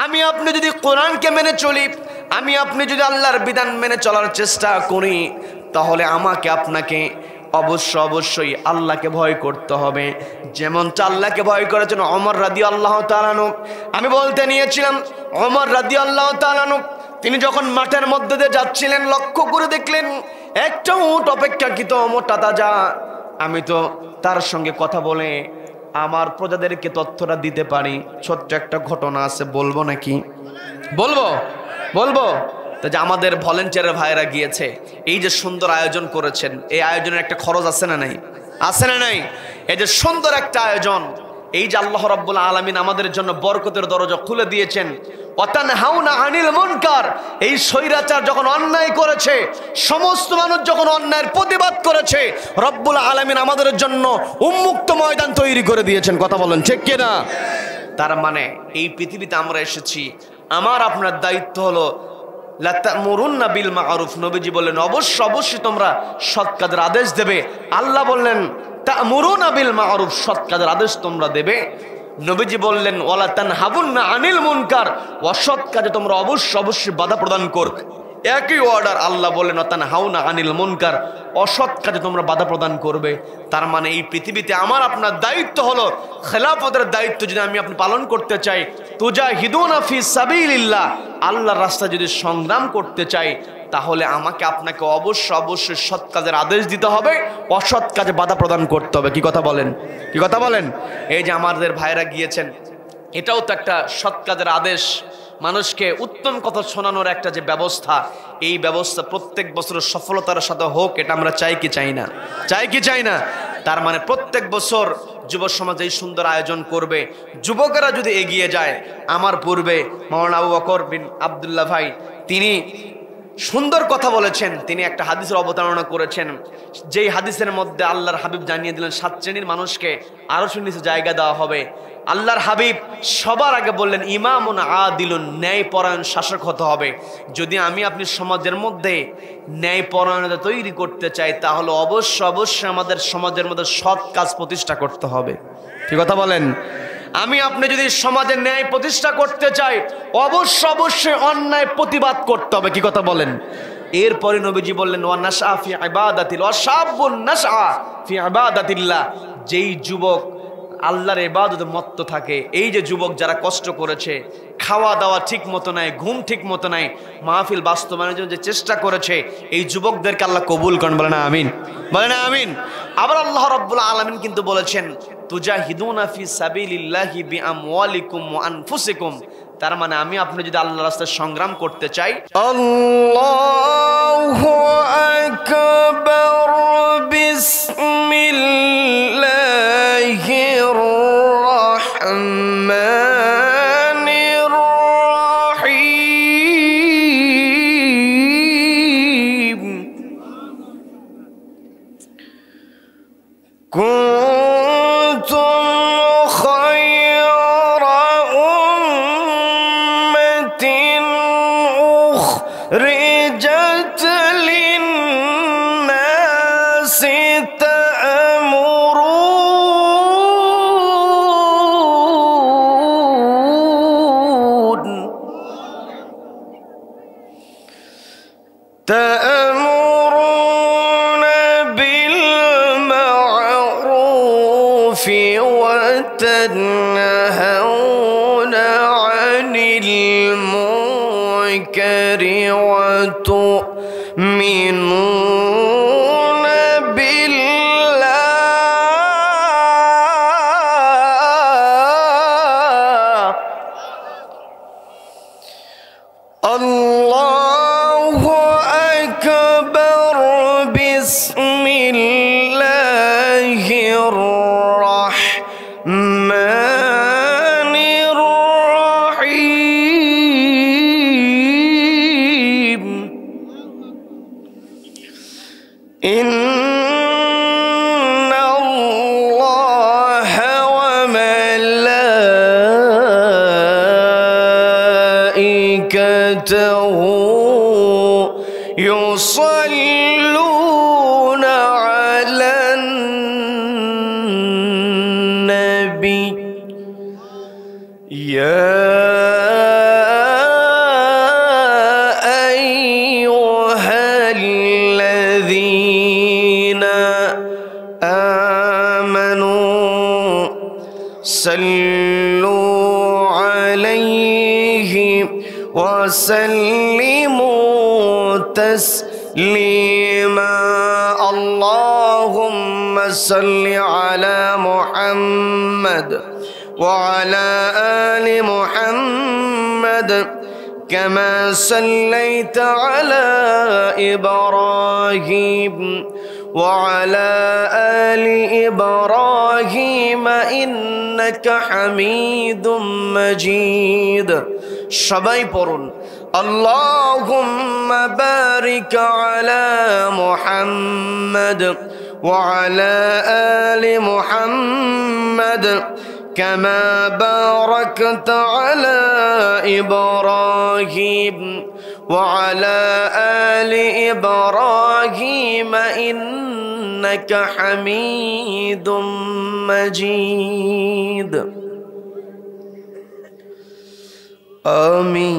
আমি আপনি যদি কোরআনকে মেনে চলি, আমি আপনি যদি আল্লাহর বিধান মেনে চলার চেষ্টা করি, তাহলে আমাকে আপনাকে অবশ্যই আল্লাহকে ভয় করতে হবে। যেমনটা আল্লাহকে ভয় করেছেন ওমর রাদিয়াল্লাহু তাআলা আনহু। আমি বলতে নিয়েছিলাম ওমর রাদিয়াল্লাহু তাআলা আনহু তিনি যখন মাঠের মধ্যে দিয়ে যাচ্ছিলেন, লক্ষ্য করে দেখলেন একটা উট অপেক্ষাকৃত মোটা তাজা। আমি তো তার সঙ্গে কথা বলে আমার প্রজাদেরকে তথ্যটা দিতে পারি। ছোট্ট একটা ঘটনা আছে, বলবো নাকি? বলবো তো যে আমাদের ভলেন্টিয়ার ভাইরা গিয়েছে, এই যে সুন্দর আয়োজন করেছেন, এই আয়োজনের একটা খরচ আছে না নাই? আছে না নাই? এই যে সুন্দর একটা আয়োজন, এই যে আল্লাহ রাব্বুল আলামিন আমাদের জন্য বরকতের দরজা খুলে দিয়েছেন, ওয়াতানহাউনা আনিল মুনকার, এই স্বৈরাচার যখন অন্যায় করেছে, সমস্ত মানুষ যখন অন্যায়ের প্রতিবাদ করেছে, রব্বুল আলামিন আমাদের জন্য উন্মুক্ত ময়দান তৈরি করে দিয়েছেন। কথা বলেন ঠিক কিনা? তার মানে এই পৃথিবীতে আমরা এসেছি, আমার আপনার দায়িত্ব হলো লা তা'মুরুন্না বিল মা'রুফ। নবীজি বললেন অবশ্যই তোমরা সৎ কাজের আদেশ দেবে। আল্লাহ বললেন তা'মুরুনা বিল মা'রুফ, সৎ কাজের আদেশ তোমরা দেবে। নবীজি বললেন ওয়ালা তানহাবুন্না আনিল মুনকার, অসৎ কাজে তোমরা অবশ্যই বাধা প্রদান করবে। একই অর্ডার, আল্লাহ বললেন তানহাউনা আনিল মুনকার, অসৎ কাজে তোমরা বাধা প্রদান করবে। তার মানে এই পৃথিবীতে আমার আপনার দায়িত্ব হলো, খেলাফতের দায়িত্ব যদি আমি আপনি পালন করতে চাই, তুজাহিদুনা ফি সাবিলিল্লাহ, আল্লাহর রাস্তায় যদি সংগ্রাম করতে চাই, তাহলে আমাকে আপনাকে অবশ্যই সৎ কাজের আদেশ দিতে হবে, অসৎ কাজে বাধা প্রদান করতে হবে। কি কথা বলেন? এই যে আমাদের ভাইরা গিয়েছেন, এটাও তো একটা সৎ কাজের আদেশ, মানুষকে উত্তম কথা শোনানোর একটা যে ব্যবস্থা, এই ব্যবস্থা প্রত্যেক বছরের সফলতার সাথে হোক, এটা আমরা চাই কি চাই না? তার মানে প্রত্যেক বছর যুব সমাজ এই সুন্দর আয়োজন করবে, যুবকেরা যদি এগিয়ে যায়। আমার পূর্বে মাওলানা আবু বকর বিন আব্দুল্লাহ ভাই তিনি সুন্দর কথা বলেছেন, তিনি একটা হাদিসের অবতারণা করেছেন, যেই হাদিসের মধ্যে আল্লাহর হাবিব জানিয়ে দিলেন 7 শ্রেণীর মানুষকে আরশের নিচে জায়গা দেওয়া হবে। আল্লাহর হাবিব সবার আগে বললেন ইমামুন আদিলুন, ন্যায়পরায়ণ শাসক হতে হবে। যদি আমি আপনি সমাজের মধ্যে ন্যায়পরায়ণতা তৈরি করতে চাই, তাহলে অবশ্যই আমাদের সমাজের মধ্যে সৎ কাজ প্রতিষ্ঠা করতে হবে। কি কথা বলেন? আমি আপনি যদি সমাজে ন্যায় প্রতিষ্ঠা করতে চাই, অবশ্যই অন্যায় প্রতিবাদ করতে হবে। কি কথা বলেন? এরপরে নবীজি বললেন ওয়া নাশআ ফি ইবাদাতিল ওয়া শাবুন নাশআ ফি ইবাদাতিল্লাহ, যেই যুবক আল্লাহর ইবাদতে মত্ত থাকে, এই যে যুবক যারা কষ্ট করেছে, খাওয়া দাওয়া ঠিক মতো নাই, ঘুম ঠিক মতো নাই, মাহফিল বাস্তবায়নের জন্য যে চেষ্টা করেছে, এই যুবকদেরকে আল্লাহ কবুল করেন। বলে না আমিন। আবার আল্লাহ রাব্বুল আলামিন কিন্তু বলেছেন তুজাহিদুনা ফি সাবিলিল্লাহি বিআমওয়ালিকুম ওয়া আনফুসিকুম। তার মানে আমি আপনি যদি আল্লাহর রাস্তায় সংগ্রাম করতে চাই, আল্লাহু আকবার, বিসমিল্লাহির রাহমানির রাহিম। رجت للناس تأمرون بالمعروف وتنهون عن المنكر وتؤمنون بالله. الله أكبر. بسم الله الرحمن الرحيم. إن الله وملائكته يصلون على النبي. يا وسلموا تسليما اللهم صل على محمد وعلى آل محمد كما صليت على إبراهيم وعلى آل إبراهيم إنك حميد مجيد সবাই পড়ুন اللهم بارك على محمد وعلى آل محمد كما باركت على إبراهيم وعلى آل إبراهيم إنك حميد مجيد আমি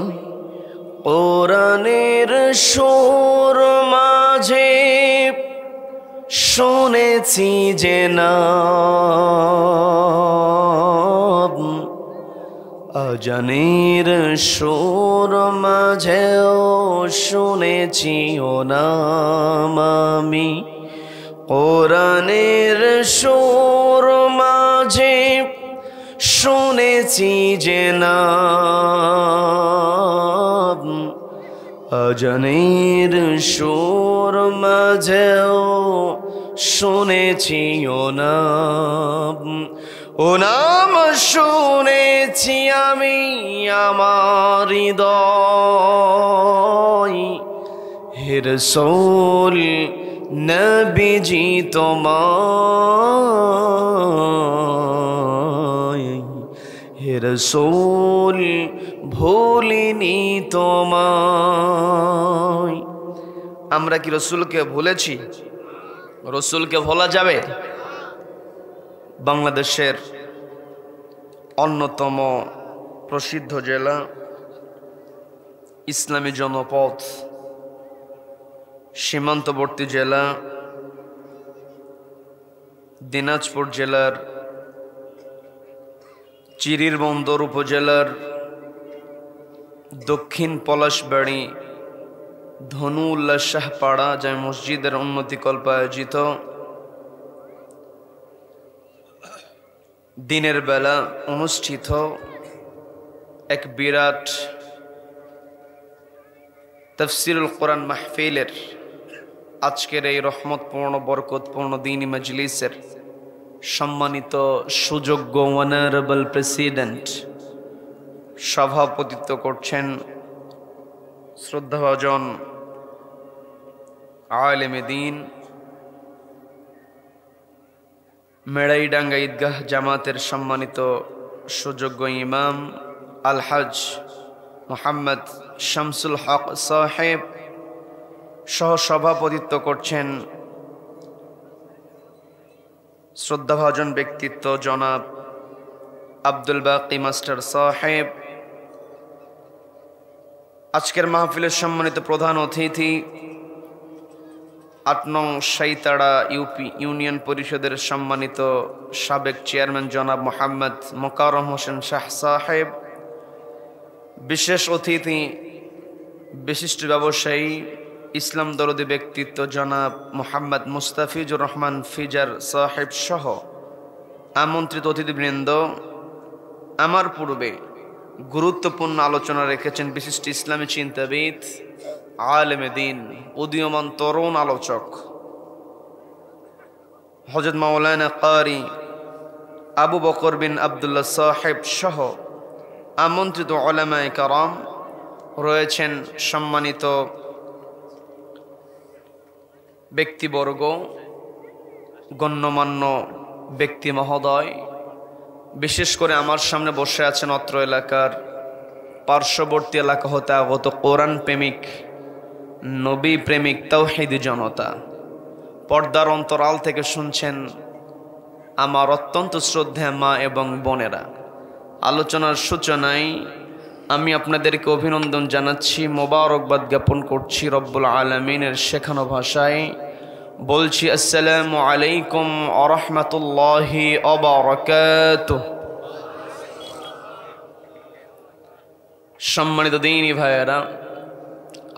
কোরআনের সুর মাঝে শুনেছি যে নাম আজানের সুর মাঝেও শুনেছি ও নাম আমি কোরআনের সুর মাঝে শুনেছি যে নাম আজানের সুর মাঝেও শুনেছি ও নাম শুনেছি আমি আমার হৃদয় হে রাসূল নবীজি তোমায় হে রাসূল ভুলিনি তোমায় আমরা কি রাসূলকে ভুলেছি রাসূলকে ভোলা যাবে বাংলাদেশের অন্যতম প্রসিদ্ধ জেলা ইসলামী জনপদ সীমান্তবর্তী জেলা দিনাজপুর জেলার চিরিরবন্দর উপজেলার দক্ষিণ পলাশবাড়ি ধনু উল্লাহ শাহপাড়া জামে মসজিদের উন্নতিকল্প আয়োজিত দিনের বেলা অনুষ্ঠিত এক বিরাট তাফসীরুল কোরআন মাহফিলের আজকের এই রহমতপূর্ণ বরকতপূর্ণ দ্বীনি মজলিসের সম্মানিত সুযোগ্য অনারেবল প্রেসিডেন্ট সভাপতিত্ব করছেন শ্রদ্ধাভাজন আলেমে দ্বীন মেড়াইডাঙ্গা ঈদগাহ জামাতের সম্মানিত সুযোগ্য ইমাম আলহাজ মোহাম্মদ শামসুল হক সাহেব সহ সভাপতিত্ব করছেন শ্রদ্ধাভাজন ব্যক্তিত্ব জনাব আব্দুল বাকি মাস্টার সাহেব আজকের মাহফিলের সম্মানিত প্রধান অতিথি ৮ নং সাইতাড়া ইউপি ইউনিয়ন পরিষদের সম্মানিত সাবেক চেয়ারম্যান জনাব মোহাম্মদ মোকাররম হোসেন শাহ সাহেব বিশেষ অতিথি বিশিষ্ট ব্যবসায়ী ইসলাম দরদি ব্যক্তিত্ব জনাব মোহাম্মদ মুস্তাফিজুর রহমান ফিজার সাহেব সহ আমন্ত্রিত অতিথিবৃন্দ আমার পূর্বে গুরুত্বপূর্ণ আলোচনা রেখেছেন বিশিষ্ট ইসলামী চিন্তাবিদ আলেমে দ্বীন উদীয়মান তরুণ আলোচক হযরত মাওলানা কারি আবু বকর বিন আব্দুল্লাহ সাহেব সহ আমন্ত্রিত উলামায়ে কেরাম রয়েছেন সম্মানিত ব্যক্তিবর্গ গণ্যমান্য ব্যক্তি মহোদয় বিশেষ করে আমার সামনে বসে আছেন অত্র এলাকার পার্শ্ববর্তী এলাকা হতে আগত কোরআন প্রেমিক নবী প্রেমিক তাওহীদি জনতা পর্দার অন্তরাল থেকে শুনছেন আমার অত্যন্ত শ্রদ্ধেয় মা এবং বোনেরা আলোচনার সূচনায় আমি আপনাদেরকে অভিনন্দন জানাচ্ছি মোবারকবাদ জ্ঞাপন করছি রব্বুল আলামিনের শেখানো ভাষায় বলছি আসসালামু আলাইকুম ওয়া রাহমাতুল্লাহি ওয়া বারাকাতুহু সম্মানিত দ্বীনি ভাইয়েরা,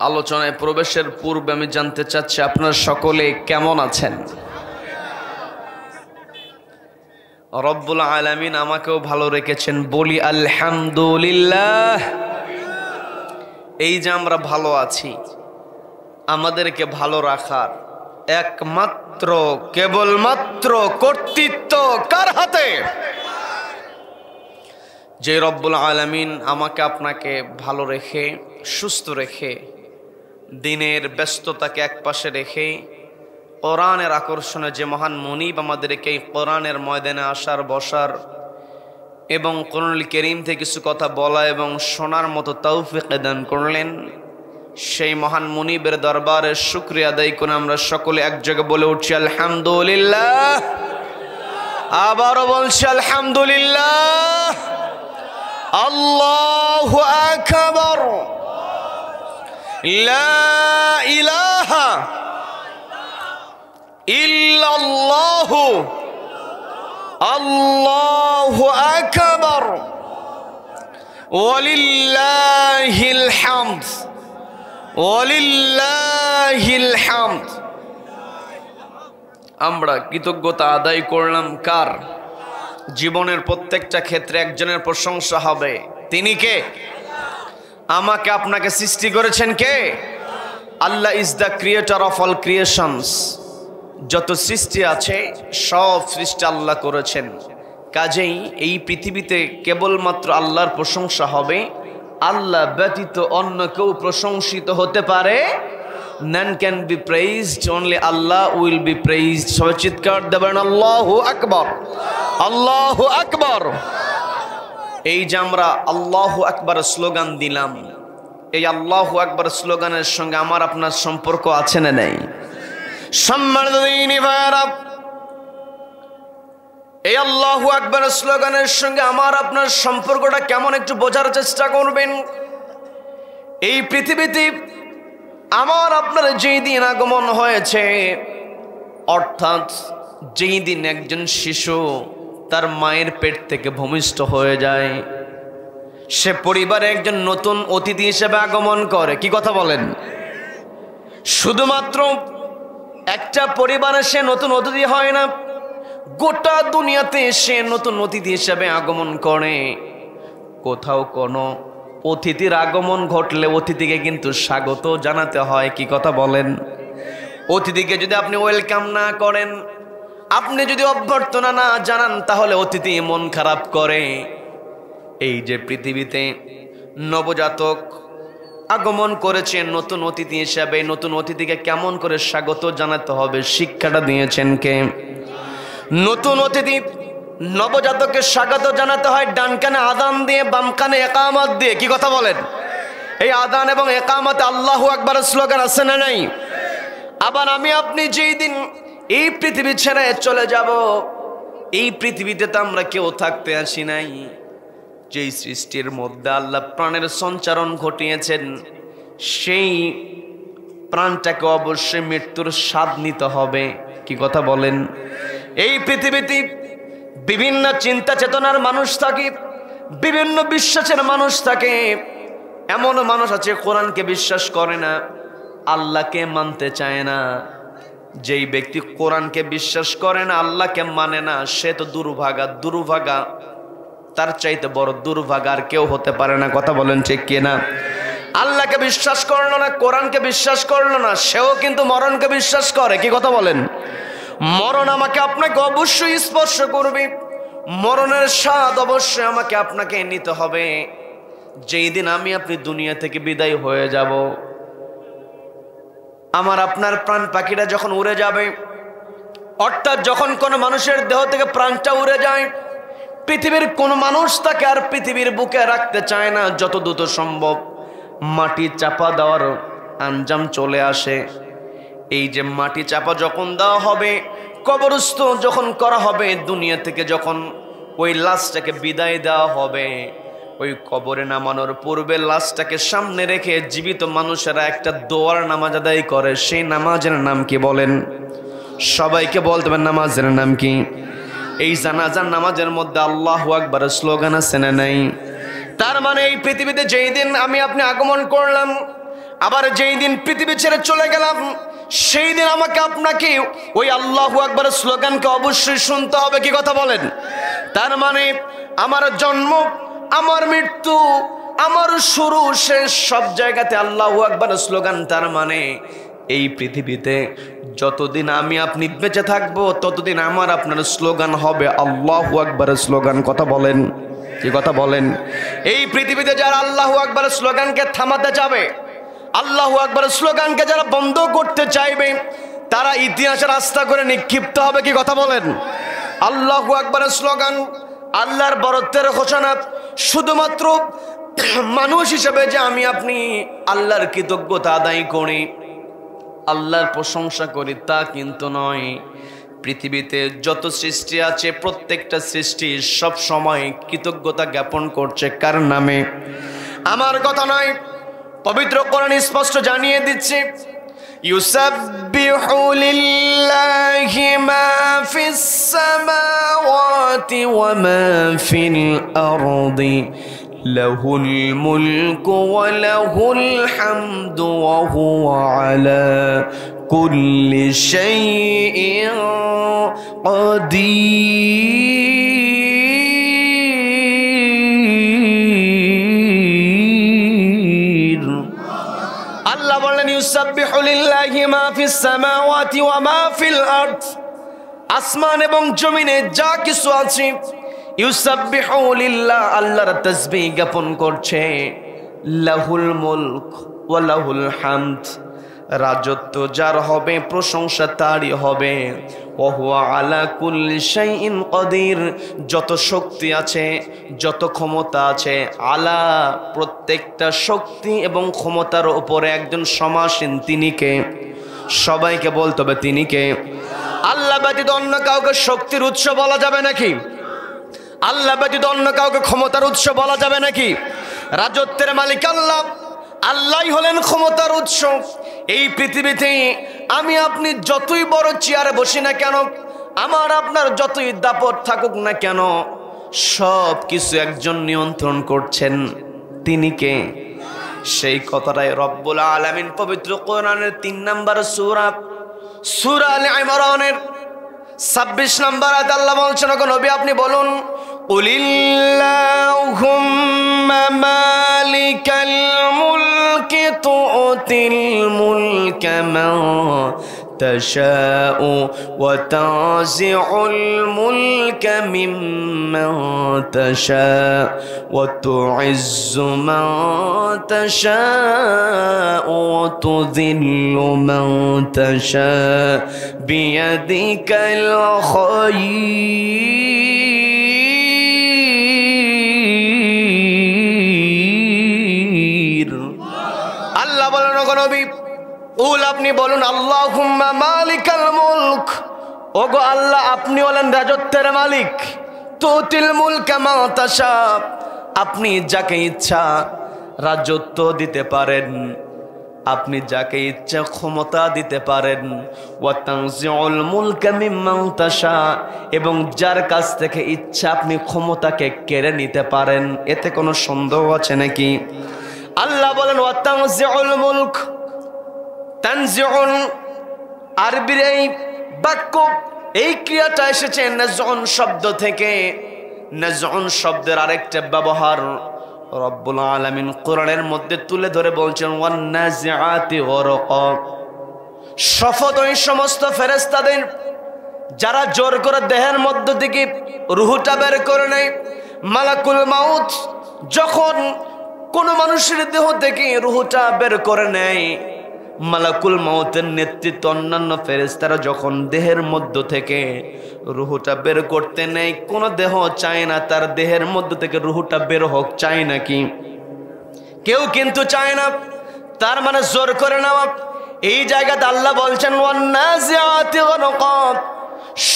আলোচনায় প্রবেশের পূর্বে আমি জানতে চাচ্ছি আপনারা সকলে কেমন আছেন? রব্বুল আলামিন আমাকেও ভালো রেখেছেন, বলি আলহামদুলিল্লাহ। এই যে আমরা ভালো আছি, আমাদেরকে ভালো রাখার একমাত্র কেবলমাত্র কর্তৃত্ব কার হাতে? যে রব্বুল আলামিন আমাকে আপনাকে ভালো রেখে, সুস্থ রেখে, দিনের ব্যস্ততাকে একপাশে রেখে কোরআনের আকর্ষণে যে মহান মুনিব আমাদেরকে এই কোরআনের ময়দানে আসার, বসার এবং কোরআনুল কারীম থেকে কিছু কথা বলা এবং শোনার মতো তৌফিক দান করলেন, সেই মহান মুনিবের দরবারে শুকরিয়া আদায় করে আমরা সকলে এক জায়গায় বলে উঠছি আলহামদুলিল্লাহ। আবারও বলছি আলহামদুলিল্লাহ। আল্লাহু আকবার। লা ইলাহা ইল্লাল্লাহু। আল্লাহু আকবার। ওয়ালিল্লাহিল হামদ। ওয়ালিল্লাহিল হামদ। আমরা কৃতজ্ঞতা আদায় করলাম কার? জীবনের প্রত্যেকটা ক্ষেত্রে একজনের প্রশংসা হবে, তিনি কে? আমাকে আপনাকে সৃষ্টি করেছেন কে? Allah is the creator of all creations. যত সৃষ্টি আছে সব সৃষ্টি আল্লাহ করেছেন, কাজেই এই পৃথিবীতে কেবলমাত্র আল্লাহর প্রশংসা হবে। আল্লাহ ব্যতীত অন্য কেউ প্রশংসিত হতে পারে? None can be praised, only Allah will be praised. সবাই চিৎকার দেবেন আল্লাহু আকবার, আল্লাহু আকবার। এই যে আমরা আল্লাহু আকবার স্লোগান দিলাম, এই আল্লাহু আকবার স্লোগানের সঙ্গে আমার আপনার সম্পর্ক আছে না নাই? সম্মানিত দ্বীনি ভাইয়েরা, এই আল্লাহু আকবার স্লোগানের সঙ্গে আমার আপনার সম্পর্কটা কেমন একটু বোঝার চেষ্টা করবেন। এই পৃথিবীতে আমার আপনার যেই দিন আগমন হয়েছে, অর্থাৎ যেই দিন একজন শিশু তার মায়ের পেট থেকে ভূমিষ্ঠ হয়ে যায়, সে পরিবারে একজন নতুন অতিথি হিসেবে আগমন করে। কি কথা বলেন? শুধুমাত্র একটা পরিবারে সে নতুন অতিথি হয় না, গোটা দুনিয়াতে সে নতুন অতিথি হিসেবে আগমন করে। কোথাও কোনো অতিথির আগমন ঘটলে অতিথিকে কিন্তু স্বাগত জানাতে হয়। কি কথা বলেন? অতিথিকে যদি আপনি ওয়েলকাম না করেন, আপনি যদি অভ্যর্থনা না জানান, তাহলে অতিথি মন খারাপ করে। এই যে পৃথিবীতে নবজাতক আগমন করেছে নতুন অতিথি হিসাবে, নতুন অতিথিকে কেমন করে স্বাগত জানাতে হবে শিক্ষাটা দিয়েছেন কে? নতুন অতিথি নবজাতককে স্বাগত জানাতে হয় ডান কানে আযান দিয়ে, বাম কানে ইকামত দিয়ে। কি কথা বলেন? এই আযান এবং ইকামতে আল্লাহু আকবার স্লোগান আছে না নাই? আবার আমি আপনি যেই দিন এই পৃথিবী ছেড়ে চলে যাব, এই পৃথিবীতে তো আমরা কেউ থাকতে আসি নাই। যেই সৃষ্টির মধ্যে আল্লাহ প্রাণের সঞ্চারণ ঘটিয়েছেন, সেই প্রাণটাকে অবশ্যই মৃত্যুর স্বাদ নিতে হবে। কি কথা বলেন? এই পৃথিবীতে বিভিন্ন চিন্তা চেতনার মানুষ থাকে, বিভিন্ন বিশ্বাসের মানুষ থাকে। এমন মানুষ আছে কোরআনকে বিশ্বাস করে না, আল্লাহকে মানতে চায় না। যেই ব্যক্তি কোরআনকে বিশ্বাস করে না, আল্লাহকে মানে না, সে তো দুর্ভাগা। দুর্ভাগা, তার চাইতে বড় দুর্ভাগা আর কেউ হতে পারে না। কথা বলেন ঠিক কিনা? আল্লাহকে বিশ্বাস করলো না, কোরআনকে বিশ্বাস করলো না, সেও কিন্তু মরণকে বিশ্বাস করে। কি কথা বলেন? মরণ আমাকে আপনাকে অবশ্যই স্পর্শ করবে, মরণের স্বাদ অবশ্যই আমাকে আপনাকে নিতে হবে। যেই দিন আমি আপনি দুনিয়া থেকে বিদায় হয়ে যাব, আমার আপনার প্রাণ পাখিটা যখন উড়ে যাবে, অর্থাৎ যখন কোনো মানুষের দেহ থেকে প্রাণটা উড়ে যায়, পৃথিবীর কোনো মানুষ তাকে আর পৃথিবীর বুকে রাখতে চায় না। যত দ্রুত সম্ভব মাটি চাপা দেওয়ার আঞ্জাম চলে আসে। এই যে মাটি চাপা যখন দেওয়া হবে, কবরস্থ যখন করা হবে, দুনিয়া থেকে যখন ওই লাশটাকে বিদায় দেওয়া হবে, ওই কবরে নামানোর পূর্বে লাশটাকে সামনে রেখে জীবিত মানুষেরা একটা দোয়ার নামাজ আদায় করে। সেই নামাজের নাম কি বলেন? সবাইকে বলতে হবে নামাজের নাম কি? এই জানাজার নামাজের মধ্যে আল্লাহু আকবার স্লোগান আছে না নাই? তার মানে এই পৃথিবীতে যেই দিন আমি আপনি আগমন করলাম, আবার যেই দিন পৃথিবী ছেড়ে চলে গেলাম, সেই দিন আমাকে আপনাকে ওই আল্লাহু আকবার স্লোগানকে অবশ্যই শুনতে হবে। কি কথা বলেন? তার মানে আমার জন্ম, আমার মৃত্যু, আমার শুরু শেষ সব জায়গাতে আল্লাহু আকবার স্লোগান। তার মানে এই পৃথিবীতে যতদিন আমি আপনি বেঁচে থাকবো ততদিন আমার আপনার স্লোগান হবে আল্লাহু আকবার স্লোগান। কথা বলেন? কি কথা বলেন? এই পৃথিবীতে যারা আল্লাহু আকবার স্লোগানকে থামাতে যাবে, আল্লাহু আকবার স্লোগানকে যারা বন্ধ করতে চাইবে, তারা ইতিহাসের রাস্তা করে নিক্ষিপ্ত হবে। কি কথা বলেন? আল্লাহু আকবার স্লোগান আল্লাহর বরত্বের ঘোষণা। শুধুমাত্র মানুষ হিসেবে যে আমি আপনি আল্লাহর কৃতজ্ঞতা আদায় করি, আল্লাহর প্রশংসা করি তা কিন্তু নয়। পৃথিবীতে যত সৃষ্টি আছে প্রত্যেকটা সৃষ্টি সব সময় কৃতজ্ঞতা জ্ঞাপন করছে কার নামে? আমার কথা নয়, পবিত্র কোরআন স্পষ্ট জানিয়ে দিচ্ছে, ইউসাব্বিহু লিল্লাহি মা ফিস সামাওয়াতি ওয়া মা ফিল আরদি লাহুল মুলকু ওয়া লাহুল হামদু ওয়া হুয়া আলা কুল্লি শাইইন কাদির। আল্লাহ বলেন ইউসাব্বিহু লিল্লাহি মা ফিস সামাওয়াতি ওয়া মা ফিল আরদ, আসমান এবং জমিনে যা কিছু আছে ইউসাব্বিহু লিল্লাহ আল্লাহর তাসবিহ জ্ঞাপন করছে। লাহুল মুলক ওয়া লাহুল হামদ, রাজত্ব যার হবে, প্রশংসা তারই হবে। ওয়া হুয়া আলা কুল্লি শাইইন কাদির, যত শক্তি আছে, যত ক্ষমতা আছে, আলা প্রত্যেকটা শক্তি এবং ক্ষমতার উপরে একজন সমাসীন। তিনি কে? সবাইকে বলতে হবে তিনি কে? আল্লাহ ব্যতীত অন্য কাউকে শক্তির উৎস বলা যাবে নাকি? আল্লাহ ব্যতীত অন্য কাউকে ক্ষমতার উৎস বলা যাবে নাকি? রাজত্বের মালিক আল্লাহ, আল্লাহই হলেন ক্ষমতার উৎস। এই পৃথিবীতে আমি আপনি যতই বড় চেয়ারে বসি না কেন, আমার আপনার যতই দাপট থাকুক না কেন, সব কিছু একজন নিয়ন্ত্রণ করছেন। তিনি কে? সেই কথাটাই রব্বুল আলামিন পবিত্র কোরআনের 3 নম্বর সূরা, সূরা আলে ইমরানের 26 নম্বর আয়াতে আল্লাহ বলছেন, ওগো নবী আপনি বলুন, কুলিল্লাহুম্মা মালিকাল মুলকি তুতিল মুলকা মান তাশাউ ওয়া তানজিউল মুলকা মিম্মান তাশাউ ওয়া তুইজ্জু মান তাশাউ ওয়া তুযিল্লু মান তাশাউ বিয়াদিকাল খায়র। আল্লাহ বলেন, ওগো নবী আপনি বলুন, আল্লাহুম্মা মালিকাল মুলক, ওগো আল্লাহ আপনি হলেন রাজত্বের মালিক। তুতিল মুলকা মা তাশা, আপনি যাকে ইচ্ছা রাজত্ব দিতে পারেন, আপনি যাকে ইচ্ছা ক্ষমতা দিতে পারেন। ওয়া তানজিউল মুলকা মিম্মান তাশা, এবং যার কাছ থেকে ইচ্ছা আপনি ক্ষমতাকে কেড়ে নিতে পারেন। এতে কোনো সন্দেহ আছে নাকি? আল্লাহ বলেন ওয়া তানজিউল মুলক, তানজিউন আরবির এই বাক্য, এই ক্রিয়াটা এসেছে নাজউন শব্দ থেকে। নাজউন শব্দের আরেকটা ব্যবহার রব্বুল আলামিন কোরআনের মধ্যে তুলে ধরে বলছেন, ওয়ান নাজিআতি গরকা, শপথ ওই সমস্ত ফেরেশতাদের যারা জোর করে দেহের মধ্য থেকে রূহটা বের করে নেয়। মালাকুল মাউত যখন কোন মানুষের দেহ থেকে রূহটা বের করে নেয়, মালাকুল মাউতের নেতৃত্বে অন্যান্য ফেরেশতারা যখন দেহের মধ্য থেকে রূহটা বের করতে নেয়, কোন দেহ চায় না তার দেহের মধ্য থেকে রূহটা বের হোক, চায় নাকি? কেউ কিন্তু চায় না। তার মানে জোর করে নেওয়া। এই জায়গাতে আল্লাহ বলছেন ওয়ান নাজিআতি গরকা,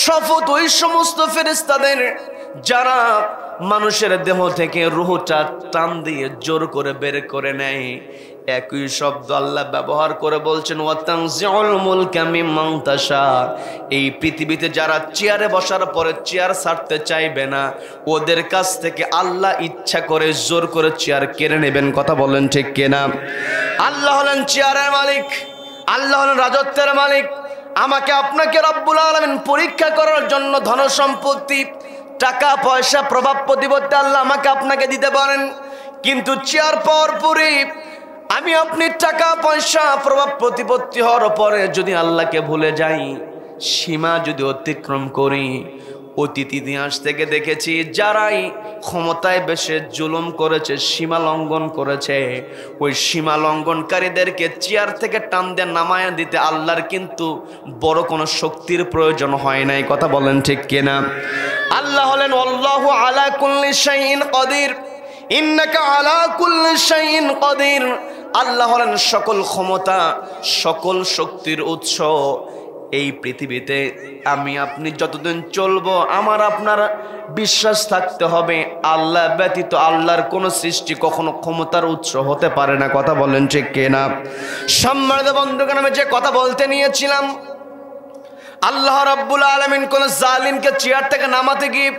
শপথ ওই সমস্ত ফেরেশতাদের যারা মানুষের দেহ থেকে রূহটা টান দিয়ে জোর করে বের করে নেয়। একই শব্দ আল্লাহ ব্যবহার করে বলছেন ওয়াতানজিউল মুলকা মিম্মান তাশা। এই পৃথিবীতে যারা চেয়ারে বসার পরে চেয়ার ছাড়তে চাইবে না, ওদের কাছ থেকে আল্লাহ ইচ্ছা করে জোর করে চেয়ার কেড়ে নেবেন। কথা বলেন ঠিক কিনা? আল্লাহ হলেন চেয়ারের মালিক, আল্লাহ হলেন রাজত্বের মালিক। আমাকে আপনাকে রব্বুল আলামিন পরীক্ষা করার জন্য ধন সম্পত্তি, টাকা পয়সা, প্রভাব প্রতিপত্তি আল্লাহ আমাকে আপনাকে দিতে পারেন, কিন্তু চেয়ার পাওয়ার পরে আমি আপনি টাকা পয়সা প্রভাব প্রতিপত্তি হওয়ার পরে যদি আল্লাহকে ভুলে যাই, সীমা যদি অতিক্রম করি, অতীত ইতিহাস থেকে দেখেছি যারাই ক্ষমতায় বেশি জুলুম করেছে, সীমা লঙ্ঘন করেছে, ওই সীমা লঙ্ঘনকারীদেরকে চেয়ার থেকে টান দিয়ে নামায়া দিতে আল্লাহর কিন্তু বড় কোনো শক্তির প্রয়োজন হয় নাই। কথা বলেন ঠিক কিনা? আল্লাহ হলেন আল্লাহু আলা কুল্লি শাইইন কাদির, ইন্নাকা আলা কুল্লি শাইইন কাদির। আল্লাহ হলেন সকল ক্ষমতা, সকল শক্তির উৎস। এই পৃথিবীতে আমি আপনি যতদিন চলবো, আমার আপনার বিশ্বাস থাকতে হবে আল্লাহ ব্যতীত আল্লাহর কোন সৃষ্টি কখনো ক্ষমতার উৎস হতে পারে না। কথা বলেন ঠিক কিনা? সম্মানিত বন্ধুগণ, আমি যে কথা বলতে নিয়েছিলাম, আল্লাহ রাব্বুল আলামিন কোন জালিমকে চেয়ার থেকে নামাতে গিয়ে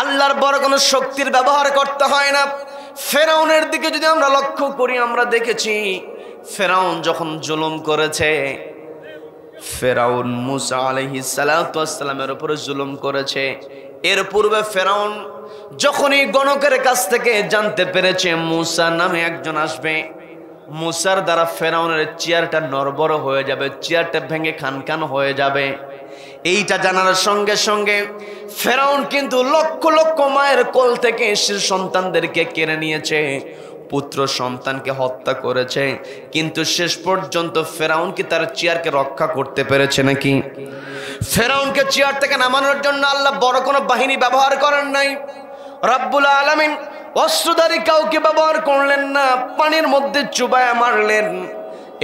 আল্লাহর বড় কোনো শক্তির ব্যবহার করতে হয় না। ফেরাউনের দিকে যদি আমরা লক্ষ্য করি, আমরা দেখেছি ফেরাউন যখন জুলুম করেছে, ফেরাউন মুসা আলাইহিস সালাতু ওয়াস সালামের উপরে জুলুম করেছে। এর পূর্বে ফেরাউন যখনই গণকের কাছ থেকে জানতে পেরেছে মুসা নামে একজন আসবে, মুসার দ্বারা ফেরাউনের চেয়ারটা নড়বড় হয়ে যাবে, চেয়ারটা ভেঙে খানখান হয়ে যাবে, এইটা জানার সঙ্গে সঙ্গে ফেরাউন কিন্তু লক্ষ লক্ষ মায়ের কোল থেকে শিশু সন্তানদেরকে কেড়ে নিয়েছে, পুত্র সন্তানকে হত্যা করেছে। কিন্তু শেষ পর্যন্ত ফেরাউন কি তার চেয়ারকে রক্ষা করতে পেরেছে নাকি? ফেরাউনকে চেয়ার থেকে নামানোর জন্য আল্লাহ বড় কোনো বাহিনী ব্যবহার করেন নাই। রব্বুল আলামিন অস্ত্রধারী কাউকে ব্যবহার করলেন না, পানির মধ্যে চুবায়া মারলেন।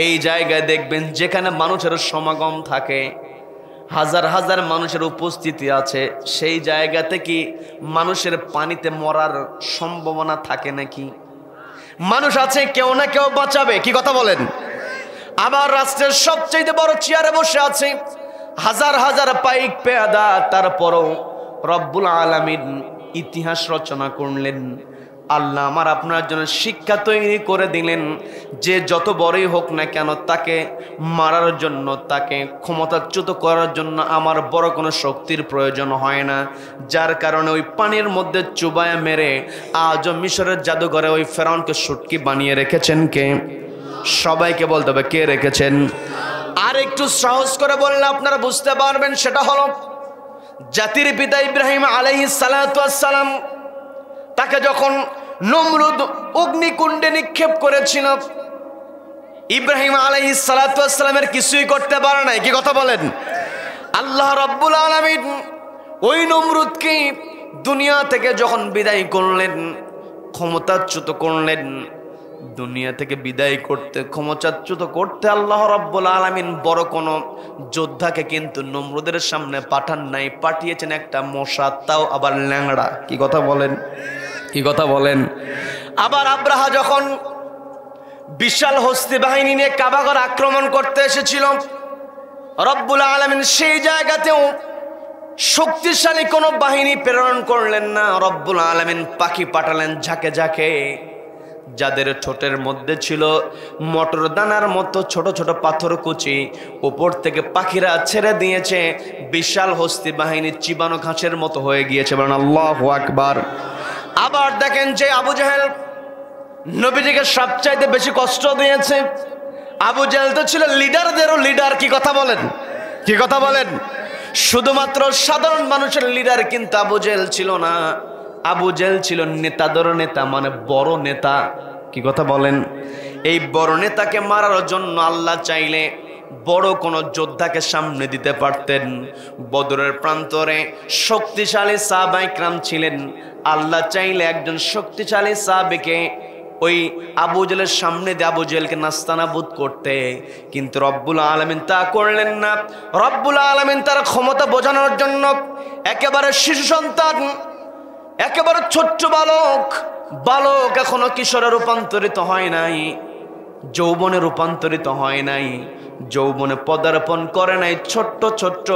এই জায়গায় দেখবেন যেখানে মানুষের সমাগম থাকে, হাজার হাজার মানুষের উপস্থিতি আছে, সেই জায়গাতে কি মানুষের পানিতে মরার সম্ভাবনা থাকে নাকি? মানুষ আছে, কেউ না কেউ বাঁচাবে। কি কথা বলেন? আবার রাষ্ট্রের সবচেয়ে বড় চেয়ারে বসে আছে হাজার হাজার পাইক পেয়াদা, তারপরও রব্বুল আলামিন ইতিহাস রচনা করলেন। আল্লাহ আমার আপনার জন্য শিক্ষা তৈরি করে দিলেন যে যত বড়ই হোক না কেন, তাকে মারার জন্য, তাকে ক্ষমতাচ্যুত করার জন্য আমার বড় কোনো শক্তির প্রয়োজন হয় না। যার কারণে ওই পানির মধ্যে চুবায়া মেরে আজও মিশরের জাদুঘরে ওই ফেরাউনকে শুটকি বানিয়ে রেখেছেন কে? সবাইকে বলতে হবে কে রেখেছেন। আর একটু সহজ করে বললে আপনারা বুঝতে পারবেন, সেটা হলো জাতির পিতা ইব্রাহিম আলাইহিস সালাতু ওয়াস সালাম, তাকে যখন নমরুদ অগ্নিকুণ্ডে নিক্ষেপ করেছিল, ইব্রাহিম আলাইহিস সালাতু ওয়াস সালামের কিছুই করতে পারে নাই। কি কথা বলেন? আল্লাহ রাব্বুল আলামিন ওই নমরুদকে দুনিয়া থেকে যখন বিদায় করলেন, ক্ষমতাচ্যুত করলেন, দুনিয়া থেকে বিদায় করতে, ক্ষমতাচ্যুত করতে আল্লাহ রাব্বুল আলামিন বড় কোনো যোদ্ধাকে কিন্তু নমরুদের সামনে পাঠান নাই, পাঠিয়েছেন একটা মশা, তাও আবার ল্যাংড়া। কি কথা বলেন? কি কথা বলেন? আবার আব্রাহা যখন বিশাল হস্তি বাহিনী নিয়ে কাবাঘর আক্রমণ করতে এসেছিল, রব্বুল আলামিন সেই জায়গাতেও শক্তিশালী কোনো বাহিনী প্রেরণ করলেন না। রব্বুল আলামিন পাখি পাঠালেন ঝাঁকে ঝাঁকে, যাদের ঠোঁটের মধ্যে ছিল মটর দানার মতো ছোট ছোট পাথর কুচি, উপর থেকে পাখিরা ছেড়ে দিয়েছে, বিশাল হস্তি বাহিনী চিবানো ঘাসের মতো হয়ে গিয়েছে। বলেন আল্লাহু আকবার। আবার দেখেন যে আবু জাহেল নবীজিকে সবচাইতে বেশি কষ্ট দিয়েছে। আবু জাহেল তো ছিল লিডারদেরও লিডার। কি কথা বলেন? কি কথা বলেন? শুধুমাত্র সাধারণ মানুষের লিডার কিন্তু আবু জাহেল ছিল না। আবু জাহেল ছিল নেতাদের নেতা, মানে বড় নেতা। কি কথা বলেন? এই বড় নেতাকে মারার জন্য আল্লাহ চাইলে বড় কোনো যোদ্ধাকে সামনে দিতে পারতেন। বদরের প্রান্তরে শক্তিশালী সাহাবায়ে কিরাম ছিলেন, আল্লাহ চাইলে একজন শক্তিশালী সাহাবীকে ওই আবু জাহেলের সামনে দিয়ে আবু জাহেলকে নাস্তানাবুদ করতে, কিন্তু রব্বুল আলামিন তা করলেন না। রব্বুল আলামিন তার ক্ষমতা বোঝানোর জন্য একেবারে শিশু সন্তান একেবারে ছোট্ট বালক, বালক এখনো কিশোরে রূপান্তরিত হয় নাই, যৌবনে রূপান্তরিত হয় নাই, যৌবনে পদার্পণ করে নাই। ছোট্ট ছোট্ট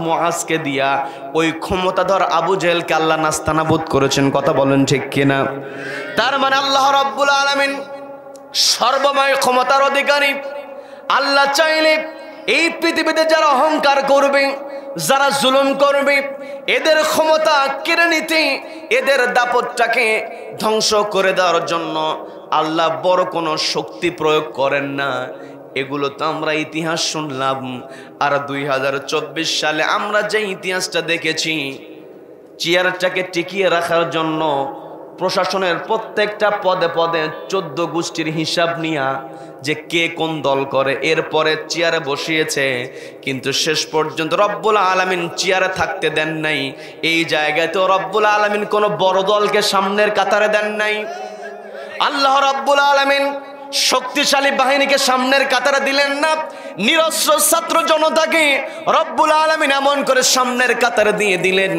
মুআজকে দিয়া ওই ক্ষমতাধর আবু জেহেলকে আল্লাহ নাস্তানাবুদ করেছেন। কথা বলেন ঠিক কিনা? তার মানে আল্লাহ রাব্বুল আলামিন সর্বময় ক্ষমতার অধিকারী। আল্লাহ চাইলে এই পৃথিবীতে যারা অহংকার করবে, যারা জুলুম করবে, এদের ক্ষমতা কেড়ে নিতে, এদের দাপটটাকে ধ্বংস করে দেওয়ার জন্য আল্লাহ বড় কোনো শক্তি প্রয়োগ করেন না। এগুলো তো আমরা ইতিহাস শুনলাম। আর 2024 সালে আমরা যে ইতিহাসটা দেখেছি, চেয়ারটাকে টিকিয়ে রাখার জন্য প্রশাসনের প্রত্যেকটা পদে পদে 14 গোষ্ঠীর হিসাব নিয়া যে কে কোন দল করে, এরপরে চেয়ারে বসিয়েছে, কিন্তু শেষ পর্যন্ত রব্বুল আলামিন চেয়ারে থাকতে দেন নাই। এই জায়গায় তো রব্বুল আলামিন কোনো বড় দলকে সামনের কাতারে দেন নাই। আল্লাহ রাব্বুল আলামিন শক্তিশালী বাহিনীকে সামনের কাতারে দিলেন না, নিরস্ত্র ছাত্র জনতাকে রব্বুল আলামিন এমন করে সামনের কাতারে দিয়ে দিলেন।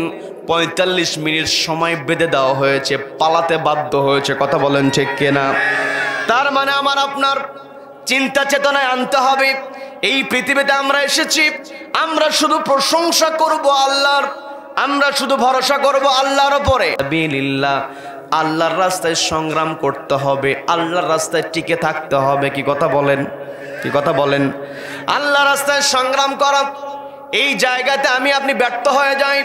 45 মিনিট সময় বেঁধে দেওয়া হয়েছে, পালাতে বাধ্য হয়েছে। কথা বলেন ঠিক কিনা? তার মানে আমার আপনার চিন্তা চেতনায় আনতে হবে, এই পৃথিবীতে আমরা এসেছি, আমরা শুধু প্রশংসা করব আল্লাহর, আমরা শুধু ভরসা করব আল্লাহর উপরে। বিলিল্লাহ, আল্লাহর রাস্তায় সংগ্রাম করতে হবে, আল্লাহর রাস্তায় টিকে থাকতে হবে। কি কথা বলেন? কি কথা বলেন? আল্লাহর রাস্তায় সংগ্রাম করা, এই জায়গাতে আমি আপনি ব্যর্থ হয়ে যাই,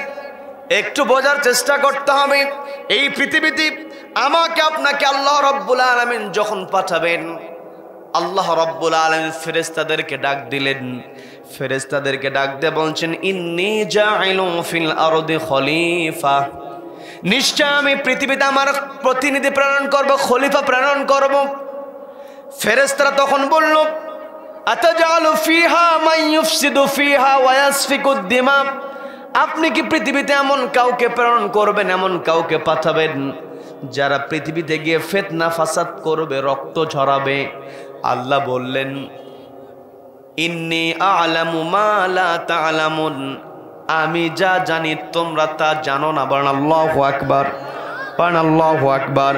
একটু বোঝার চেষ্টা করতে হবে। এই পৃথিবীতে আমাকে আপনাকে আল্লাহ রাব্বুল আলামিন যখন পাঠাবেন, আল্লাহ রাব্বুল আলামিন ফেরেশতাদেরকে ডাক দিলেন। ফেরেশতাদেরকে ডাক দিয়ে বলছেন, ইন্নী জাইলুন ফিল আরদি খলিফা, নিশ্চয় আমি পৃথিবীতে আমার প্রতিনিধি প্রেরণ করব, খলিফা প্রেরণ করব। ফেরেশতারা তখন বলল, আতাজালু ফিহা মান ইউফসিদু ফিহা ওয়া ইয়াসফিকুদ দিমা, আপনি কি পৃথিবীতে এমন কাউকে প্রেরণ করবেন, এমন কাউকে পাঠাবেন যারা পৃথিবীতে গিয়ে ফিতনা ফাসাদ করবে, রক্ত ঝরাবে? আল্লাহ বললেন, ইন্নী আ'লামু মা লা তা'লামুন, আমি যা জানি তোমরা তা জানো না। বলেন আল্লাহু আকবার, বলেন আল্লাহু আকবার।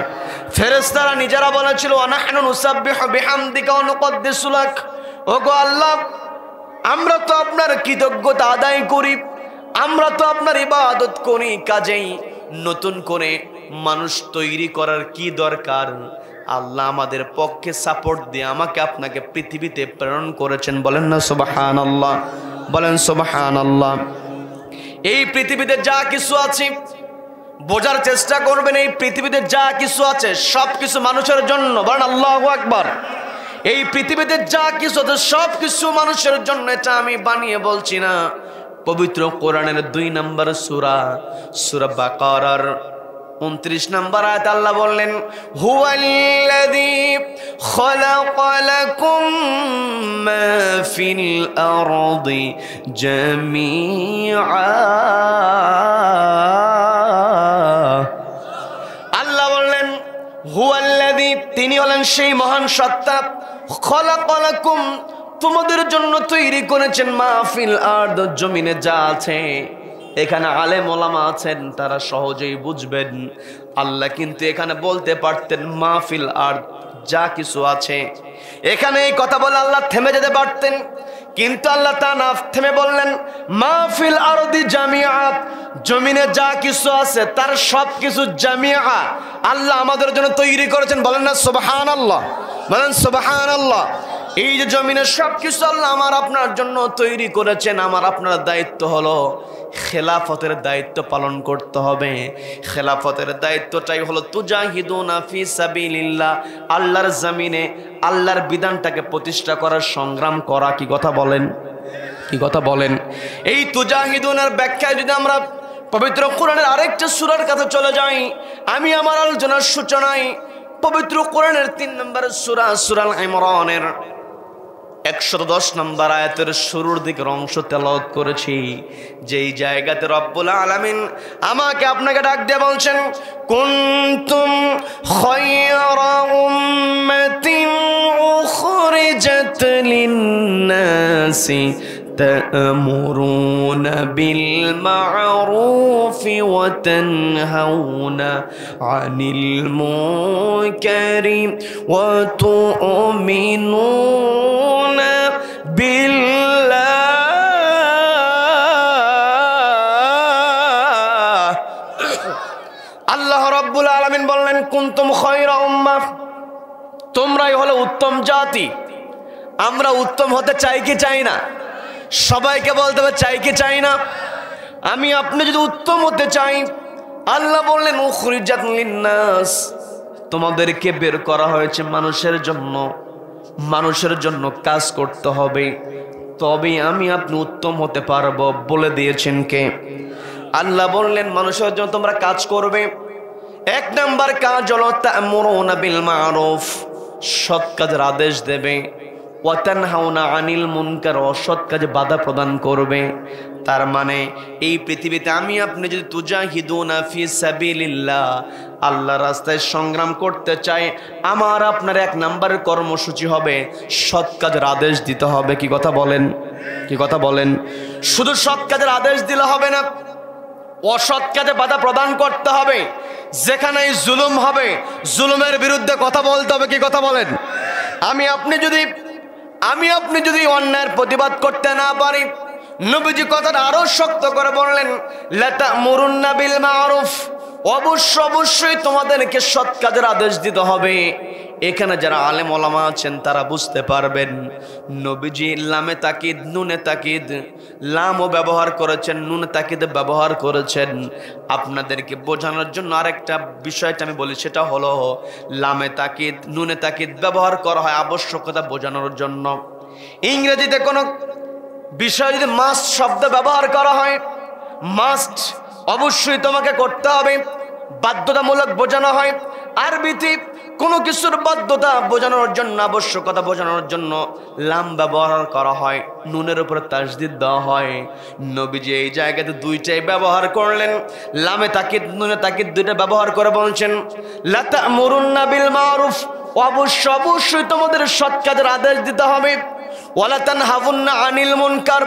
ফেরেশতারা নিজেরা বলেছিল, আনাহনু নুসাব্বিহু বিহামদিকা ওয়া নুকদ্দিসু লাক, ওগো আল্লাহ, আমরা তো আপনার কৃতজ্ঞতা আদায় করি, আমরা তো আপনার ইবাদত করি, কাজেই নতুন করে মানুষ তৈরি করার কি দরকার? আল্লাহ আমাদের পক্ষে সাপোর্ট দিয়ে আমাকে আপনাকে পৃথিবীতে প্রেরণ করেছেন। বলেন না সুবহানাল্লাহ, বলেন সুবহানাল্লাহ। এই পৃথিবীতে যা কিছু আছে বোঝার চেষ্টা করবেন, এই পৃথিবীতে যা কিছু আছে সব কিছু মানুষের জন্য। বলেন আল্লাহু আকবার। এই পৃথিবীতে যা কিছু আছে সব কিছু মানুষের জন্য, এটা আমি বানিয়ে বলছি না। পবিত্র কোরআনের 2 নম্বর সূরা, সূরা বাকারার 29 নম্বর আয়াত আল্লাহ বললেন, হুয়াল্লাযী খালাকালাকুম মা ফিল আরদি জামিআ, আল্লাহ বললেন হুয়াল্লাযী, তিনি হলেন সেই মহান সত্তা, খালাকালাকুম, তোমাদের জন্য তৈরি করেছেন, মাহফিল আরদ, জমিনে যা আছে। এখানে আলেম ওলামা আছেন, তারা সহজেই বুঝবেন। আল্লাহ কিন্তু এখানে বলতে পারতেন মাহফিল আরদ, যা কিছু আছে। এখানে এই কথা বলে আল্লাহ থেমে যেতে পারতেন, কিন্তু আল্লাহ তা না থেমে বললেন মাহফিল আরদি জামিআ, জমিনে যা কিছু আছে তার সব কিছু জামিআ আল্লাহ আমাদের জন্য তৈরি করেছেন। বলেন না সুবহানাল্লাহ, বলেন সুবহানাল্লাহ। এই যে জমিনের সব কিছু আল্লাহ আমার আপনার জন্য তৈরি করেছেন, আমার আপনার দায়িত্ব হলো খেলাফতের দায়িত্ব পালন করতে হবে। খেলাফতের দায়িত্বটাই হলো তুজাহিদুনা ফি সাবিলিল্লাহ, আল্লাহর জমিনে আল্লাহর বিধানটাকে প্রতিষ্ঠা করার সংগ্রাম করা। কি কথা বলেন? কি কথা বলেন? এই তুজাহিদুনের ব্যাখ্যায় যদি আমরা পবিত্র কোরআনের আরেকটা সূরার কাছে চলে যাই, আমি আমার আলোচনার সূচনায় পবিত্র কোরআনের 3 নম্বর সূরা, সূরা আল ইমরানের 110 নম্বর আয়াতের শুরুর দিকের অংশ তেলাওয়াত করেছি, যেই জায়গাতে রব্বুল আলামিন আমাকে আপনাকে ডাক দিয়ে বলছেন, কুনতুম খায়রা উম্মাতিন উখরিজাত লিন-নাসি تأمرون بالمعروف وتنهون عن المنكر وتؤمنون بالله আল্লাহ রাব্বুল আলামিন বললেন কুনতুম খায়রা উম্মাহ, তোমরাই হলো উত্তম জাতি। আমরা উত্তম হতে চাই কি চাই না? সবাইকে বলতে হবে চাই কি চাই না? আমি আপনি যদি উত্তম হতে চাই, আল্লাহ বললেন উখরিজাত লিন্নাস, তোমাদেরকে বের করা হয়েছে মানুষের জন্য, মানুষের জন্য কাজ করতে হবে, তবে আমি আপনি উত্তম হতে পারবো। বলে দিয়েছেন কে? আল্লাহ বললেন মানুষের জন্য তোমরা কাজ করবে। এক নাম্বার কাজ হলো তা'মুরুনা বিল মা'রুফ, সৎ কাজের আদেশ দেবে, ওয়া তানহাউনা আনিল মুনকার, অসৎ কাজে বাধা প্রদান করবে। তার মানে এই পৃথিবীতে আমি আপনি যদি তুজাহিদুনা ফি সাবিলিল্লাহ, আল্লাহর রাস্তায় সংগ্রাম করতে চাই, আমার আপনার এক নাম্বারের কর্মসূচি হবে সৎ কাজের আদেশ দিতে হবে। কি কথা বলেন? কি কথা বলেন? শুধু সৎ কাজের আদেশ দিলে হবে না, অসৎ কাজে বাধা প্রদান করতে হবে। যেখানে জুলুম হবে জুলুমের বিরুদ্ধে কথা বলতে হবে। কি কথা বলেন? আমি আপনি যদি অন্যায়ের প্রতিবাদ করতে না পারি, নবীজি কথাটা আরো শক্ত করে বললেন লা তা'মুরুন্না বিল মা'রুফ, অবশ্যই তোমাদেরকে সৎ কাজের আদেশ দিতে হবে। এখানে যারা আলেম ওলামা আছেন তারা বুঝতে পারবেন, নবীজি লামে তাকিদ নুনে তাকিদ, লামও ব্যবহার করেছেন, নুনে তাকিদ ব্যবহার করেছেন। আপনাদেরকে বোঝানোর জন্য আরেকটা বিষয়টা আমি বলি, সেটা হলো লামে তাকিদ নুনে তাকিদ ব্যবহার করা হয় আবশ্যকতা বোঝানোর জন্য। ইংরেজিতে কোনো বিষয় যদি মাস্ট শব্দ ব্যবহার করা হয়, মাস্ট অবশ্যই তোমাকে করতে হবে, বাধ্যতামূলক বোঝানো হয়। আরবিতে কোনো কিছুর বাধ্যতা বোঝানোর জন্য, আবশ্যকতা বোঝানোর জন্য লাম ব্যবহার করা হয়, নুনের উপরে তাসদিদ দেওয়া হয়। নবীজি এই জায়গাতে দুইটাই ব্যবহার করলেন, লামে তাকিদ নুনে তাকিদ দুইটা ব্যবহার করে বলছেন লা তা'মুরুন্না বিল মা'রুফ, অবশ্যই তোমাদের সৎ কাজের আদেশ দিতে হবে, ওয়ালা তানহাউন্না আনিল মুনকার,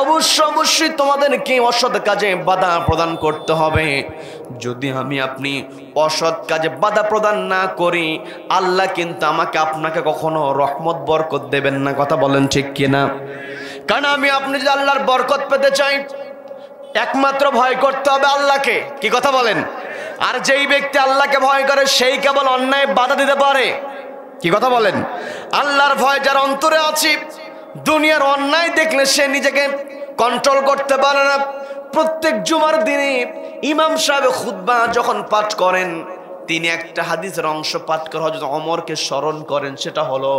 অবশ্যই তোমাদেরকে অসৎ কাজে বাধা প্রদান করতে হবে। যদি আমি আপনি অসৎ কাজে বাধা প্রদান না করি, আল্লাহ কিন্তু আমাকে আপনাকে কখনো রহমত বরকত দেবেন না। কথা বলেন ঠিক কিনা? কারণ আমি আপনি যদি আল্লাহর বরকত পেতে চাই, একমাত্র ভয় করতে হবে আল্লাহকে। কি কথা বলেন? আর যেই ব্যক্তি আল্লাহকে ভয় করে সেই কেবল অন্যায় বাধা দিতে পারে। কি কথা বলেন? আল্লাহর ভয় যার অন্তরে আছে, দুনিয়ার অন্যায় দেখলে সে নিজেকে কন্ট্রোল করতে পারে না। প্রত্যেক জুমার দিনে ইমাম সাহেব খুতবা যখন পাঠ করেন, তিনি একটা হাদিসের অংশ পাঠ করে হযরত ওমরকে স্মরণ করেন, সেটা হলো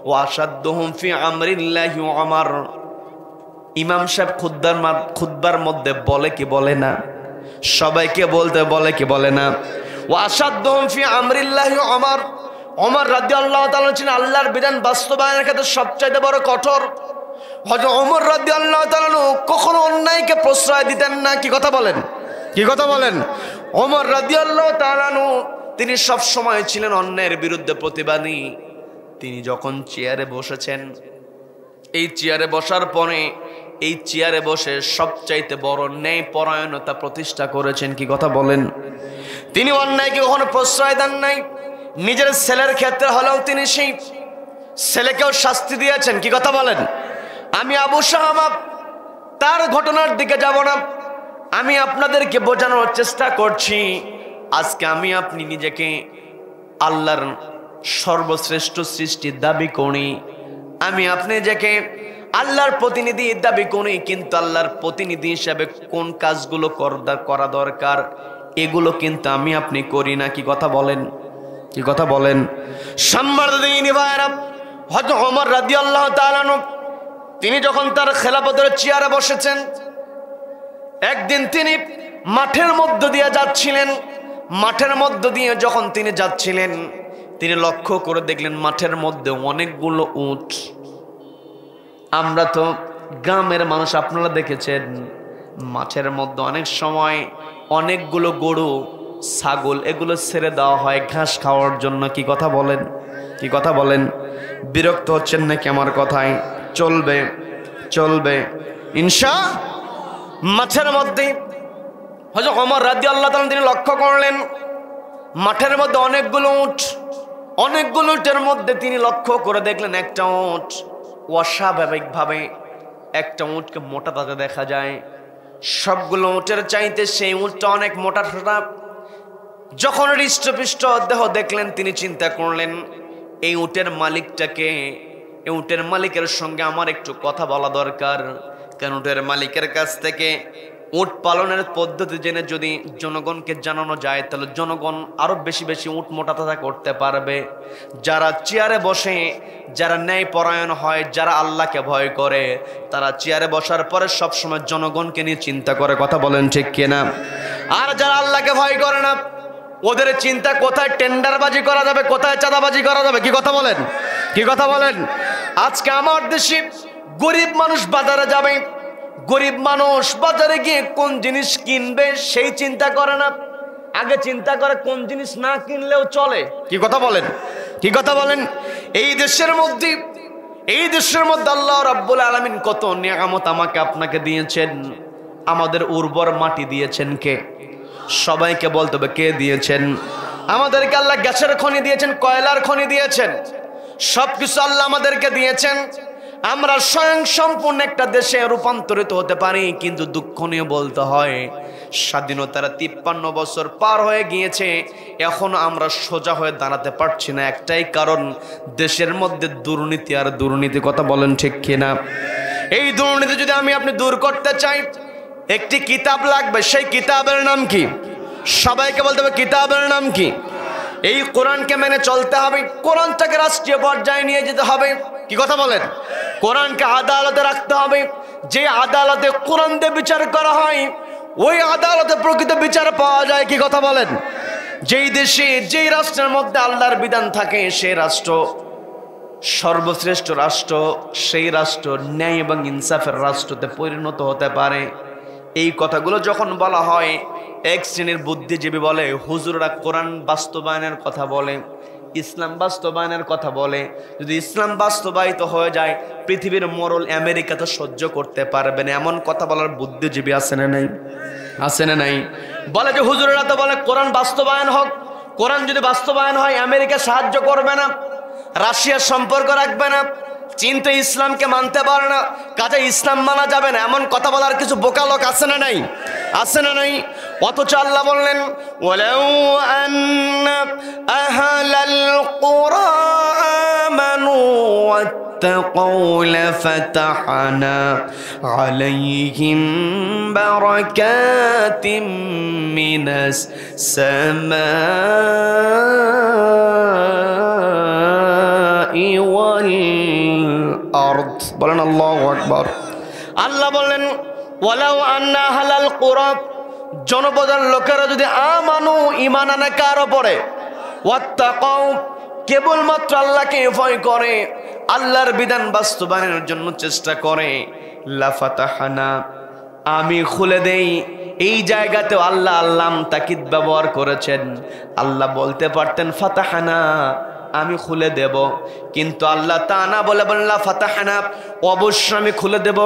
ওয়াশাদ্দুহুম ফি আমরিল্লাহি ওমর। ইমাম সাহেব খুতবার মধ্যে বলে কি বলে না? সবাইকে বলতে বলে কি বলে না? ওয়াশাদ্দুহুম ফি আমরিল্লাহি ওমর। ওমর রাদিয়াল্লাহু তাআলা ছিলেন আল্লাহর বিধান বাস্তবায়নের ক্ষেত্রে সবচাইতে বড় কঠোর। হযরত ওমর রাদিয়াল্লাহু তাআলা কখনো অন্যায়কে প্রশ্রয় দিতেন না। কি কথা বলেন? কি কথা বলেন? ওমর রাদিয়াল্লাহু তাআলা তিনি সব সময় ছিলেন অন্যায়ের বিরুদ্ধে প্রতিবাদী। তিনি যখন চেয়ারে বসেছেন, এই চেয়ারে বসার পরে এই চেয়ারে বসে সবচাইতে বড় ন্যায় পরায়ণতা প্রতিষ্ঠা করেছেন। কি কথা বলেন? তিনি অন্যায়কে কখনো প্রশ্রয় দেন নাই। নিজের ছেলের ক্ষেত্রে হলেও তিনি সেই ছেলেকেও শাস্তি দিয়েছেন। কি কথা বলেন? আমি আবু শাহাবা তার ঘটনার দিকে যাব না, আমি আপনাদেরকে বোঝানোর চেষ্টা করছি। আজকে আমি আপনি নিজেকে আল্লাহর সর্বশ্রেষ্ঠ সৃষ্টির দাবি করি, আমি আপনি নিজেকে আল্লাহর প্রতিনিধি দাবি করি, কিন্তু আল্লাহর প্রতিনিধি হিসাবে কোন কাজগুলো করা দরকার এগুলো কিন্তু আমি আপনি করি না। কি কথা বলেন? কি কথা বলেন? সম্মানিত ভাইরা, হযরত ওমর রাদিয়াল্লাহু তাআলা তিনি যখন তার খেলাফতের চেয়ারে বসেছেন, একদিন তিনি মাঠের মধ্য দিয়ে যাচ্ছিলেন। মাঠের মধ্য দিয়ে যখন তিনি যাচ্ছিলেন, তিনি লক্ষ্য করে দেখলেন মাঠের মধ্যে অনেকগুলো উট। আমরা তো গ্রামের মানুষ, আপনারা দেখেছেন মাঠের মধ্যে অনেক সময় অনেকগুলো গরু ছাগল এগুলো ছেড়ে দেওয়া হয় ঘাস খাওয়ার জন্য। কি কথা বলেন? কি কথা বলেন? বিরক্ত হচ্ছেন নাকি আমার কথায়? চলবে চলবে ইনশা। মাঠের মধ্যে হযরত ওমর রাদিয়াল্লাহু তাআলা তিনি লক্ষ্য করলেন মাঠের মধ্যে অনেকগুলো উটের মধ্যে তিনি লক্ষ্য করে দেখলেন একটা উট অস্বাভাবিকভাবে একটা উটকে মোটা তাজা দেখা যায়। সবগুলো উটের চাইতে সেই উটটা অনেক মোটা সোটা। যখন হৃষ্টপুষ্ট দেহ দেখলেন তিনি চিন্তা করলেন এই উটের মালিকটাকে, এই উটের মালিকের সঙ্গে আমার একটু কথা বলা দরকার। কারণ উটের মালিকের কাছ থেকে উট পালনের পদ্ধতি জেনে যদি জনগণকে জানানো যায় তাহলে জনগণ আরো বেশি বেশি উট মোটা তাজা করতে পারবে। যারা চেয়ারে বসে, যারা ন্যায় পরায়ণ হয়, যারা আল্লাহকে ভয় করে, তারা চেয়ারে বসার পরে সবসময় জনগণকে নিয়ে চিন্তা করে। কথা বলেন ঠিক কিনা? আর যারা আল্লাহকে ভয় করে না ওদের চিন্তা কোথায় টেন্ডারবাজি করা যাবে, কোথায় চাঁদাবাজি করা যাবে। কি কথা বলেন? কি কথা বলেন? আজকে আমার দেশে গরিব মানুষ বাজারে যাবে, গরিব মানুষ বাজারে গিয়ে কোন জিনিস কিনবে সেই চিন্তা করে না, আগে চিন্তা করে কোন জিনিস না কিনলেও চলে। কি কথা বলেন? কি কথা বলেন? এই দেশের মধ্যে আল্লাহ রাব্বুল আলামিন কত নিয়ামত আমাকে আপনাকে দিয়েছেন। আমাদের উর্বর মাটি দিয়েছেন কে? সবাইকে বলতে হবে কে দিয়েছেন? আমাদেরকে আল্লাহ গ্যাসের খনি দিয়েছেন, কয়লার খনি দিয়েছেন, সবকিছু আল্লাহ আমাদেরকে দিয়েছেন। আমরা স্বয়ং সম্পূর্ণ একটা দেশে রূপান্তরিত হতে পারি, কিন্তু দুঃখ নিয়ে বলতে হয় স্বাধীনতার 53 বছর পার হয়ে গিয়েছে, এখনো আমরা সোজা হয়ে দাঁড়াতে পারছি না। একটাই কারণ, দেশের মধ্যে দুর্নীতি আর দুর্নীতি। কথা বলেন ঠিক কিনা? এই দুর্নীতি যদি আপনি দূর করতে চাই একটি কিতাব লাগবে। সেই কিতাবের নাম কি? সবাইকে বলতে হবে কিতাবের নাম কি? এই কোরআনকে মেনে চলতে হবে। কোরআনটাকে রাষ্ট্রীয় পর্যায়ে নিয়ে যেতে হবে। কি কথা বলেন? কোরআনকে আদালতে রাখতে হবে। যে আদালতে কোরআন দিয়ে বিচার করা হয় ওই আদালতে প্রকৃত বিচার পাওয়া যায়। কি কথা বলেন? যেই দেশে, যেই রাষ্ট্রের মধ্যে আল্লাহর বিধান থাকে সেই রাষ্ট্র সর্বশ্রেষ্ঠ রাষ্ট্র, সেই রাষ্ট্র ন্যায় এবং ইনসাফের রাষ্ট্রতে পরিণত হতে পারে। এই কথাগুলো যখন বলা হয়, এক শ্রেণীর বুদ্ধিজীবী বলে হুজুররা কোরআন বাস্তবায়নের কথা বলে, ইসলাম বাস্তবায়নের কথা বলে। যদি ইসলাম বাস্তবায়িত হয়ে যায় পৃথিবীর মোড়ল আমেরিকা তো সহ্য করতে পারবে না। এমন কথা বলার বুদ্ধিজীবী আছে না নাই? আছে না নাই? বলে যে হুজুরেরা তো বলে কোরআন বাস্তবায়ন হোক, কোরআন যদি বাস্তবায়ন হয় আমেরিকা সাহায্য করবে না, রাশিয়ার সম্পর্ক রাখবে না, চীন তো ইসলামকে মানতে পারে না, কাজে ইসলাম মানা যাবে না। এমন কথা বলার কিছু বোকা লোক আছে না নাই? আছে না নাই? অথচ আল্লাহ বললেন ওয়ালাউ আন্না আহলাল কুরা আমানু ওয়াত্তাকাউ লাফাতাহনা আলাইহিম বারাকাতিম মিনাস সামাই ওয়াল আরদ। বলেন আল্লাহু আকবার। আল্লাহ বললেন ওয়ালাউ আন্না আহলাল কুরা, জনপদের লোকেরা যদি আমানু ঈমান আনে কার উপরে, ওয়াত্তাকাউ কেবলমাত্র আল্লাহকে ভয় করে, আল্লাহর বিধান বাস্তবায়নের জন্য চেষ্টা করে, লাফাতাহানা আমি খুলে দেই। এই জায়গাতেও আল্লাহ আল্লাম তাকিদ ব্যবহার করেছেন। আল্লাহ বলতে পারতেন ফাতাহানা আমি খুলে দেব, কিন্তু আল্লাহ তা না বলে বললা ফাতাহানা অবশ্যই আমি খুলে দেব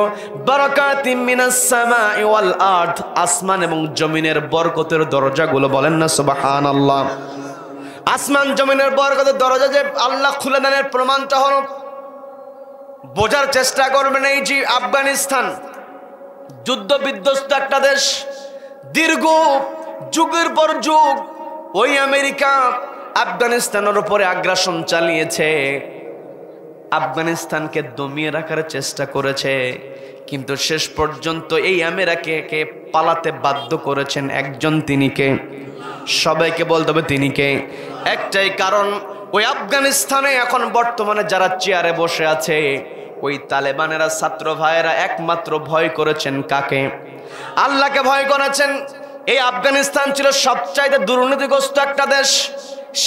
বারাকাতিম মিনাস সামাই ওয়াল আরদ, আসমান এবং জমিনের বরকতের দরজাগুলো। বলেন না সুবহানাল্লাহ। আসমান জমিনের বরকতের দরজা যে আল্লাহ খুলে দেনের প্রমাণটা হলো, বোঝার চেষ্টা করবেন এই যে আফগানিস্তান যুদ্ধ বিধ্বস্ত একটা দেশ, দীর্ঘ যুগের পর যুগ ওই আমেরিকা আফগানিস্তানের উপরে আগ্রাসন চালিয়েছে, আফগানিস্তানকে দমিয়ে রাখার চেষ্টা করেছে, কিন্তু শেষ পর্যন্ত এই আমেরিকাকে পালাতে বাধ্য করেছেন একজন, তিনি কে? সবাইকে বলতে হবে তিনি কে? একটাই কারণ, ওই আফগানিস্তানে এখন বর্তমানে যারা চেয়ারে বসে আছে ওই তালেবানেরা ছাত্র ভাইয়েরা একমাত্র ভয় করেছেন কাকে? আল্লাহকে ভয় করেছেন। এই আফগানিস্তান ছিল সবচাইতে দুর্নীতিগ্রস্ত একটা দেশ।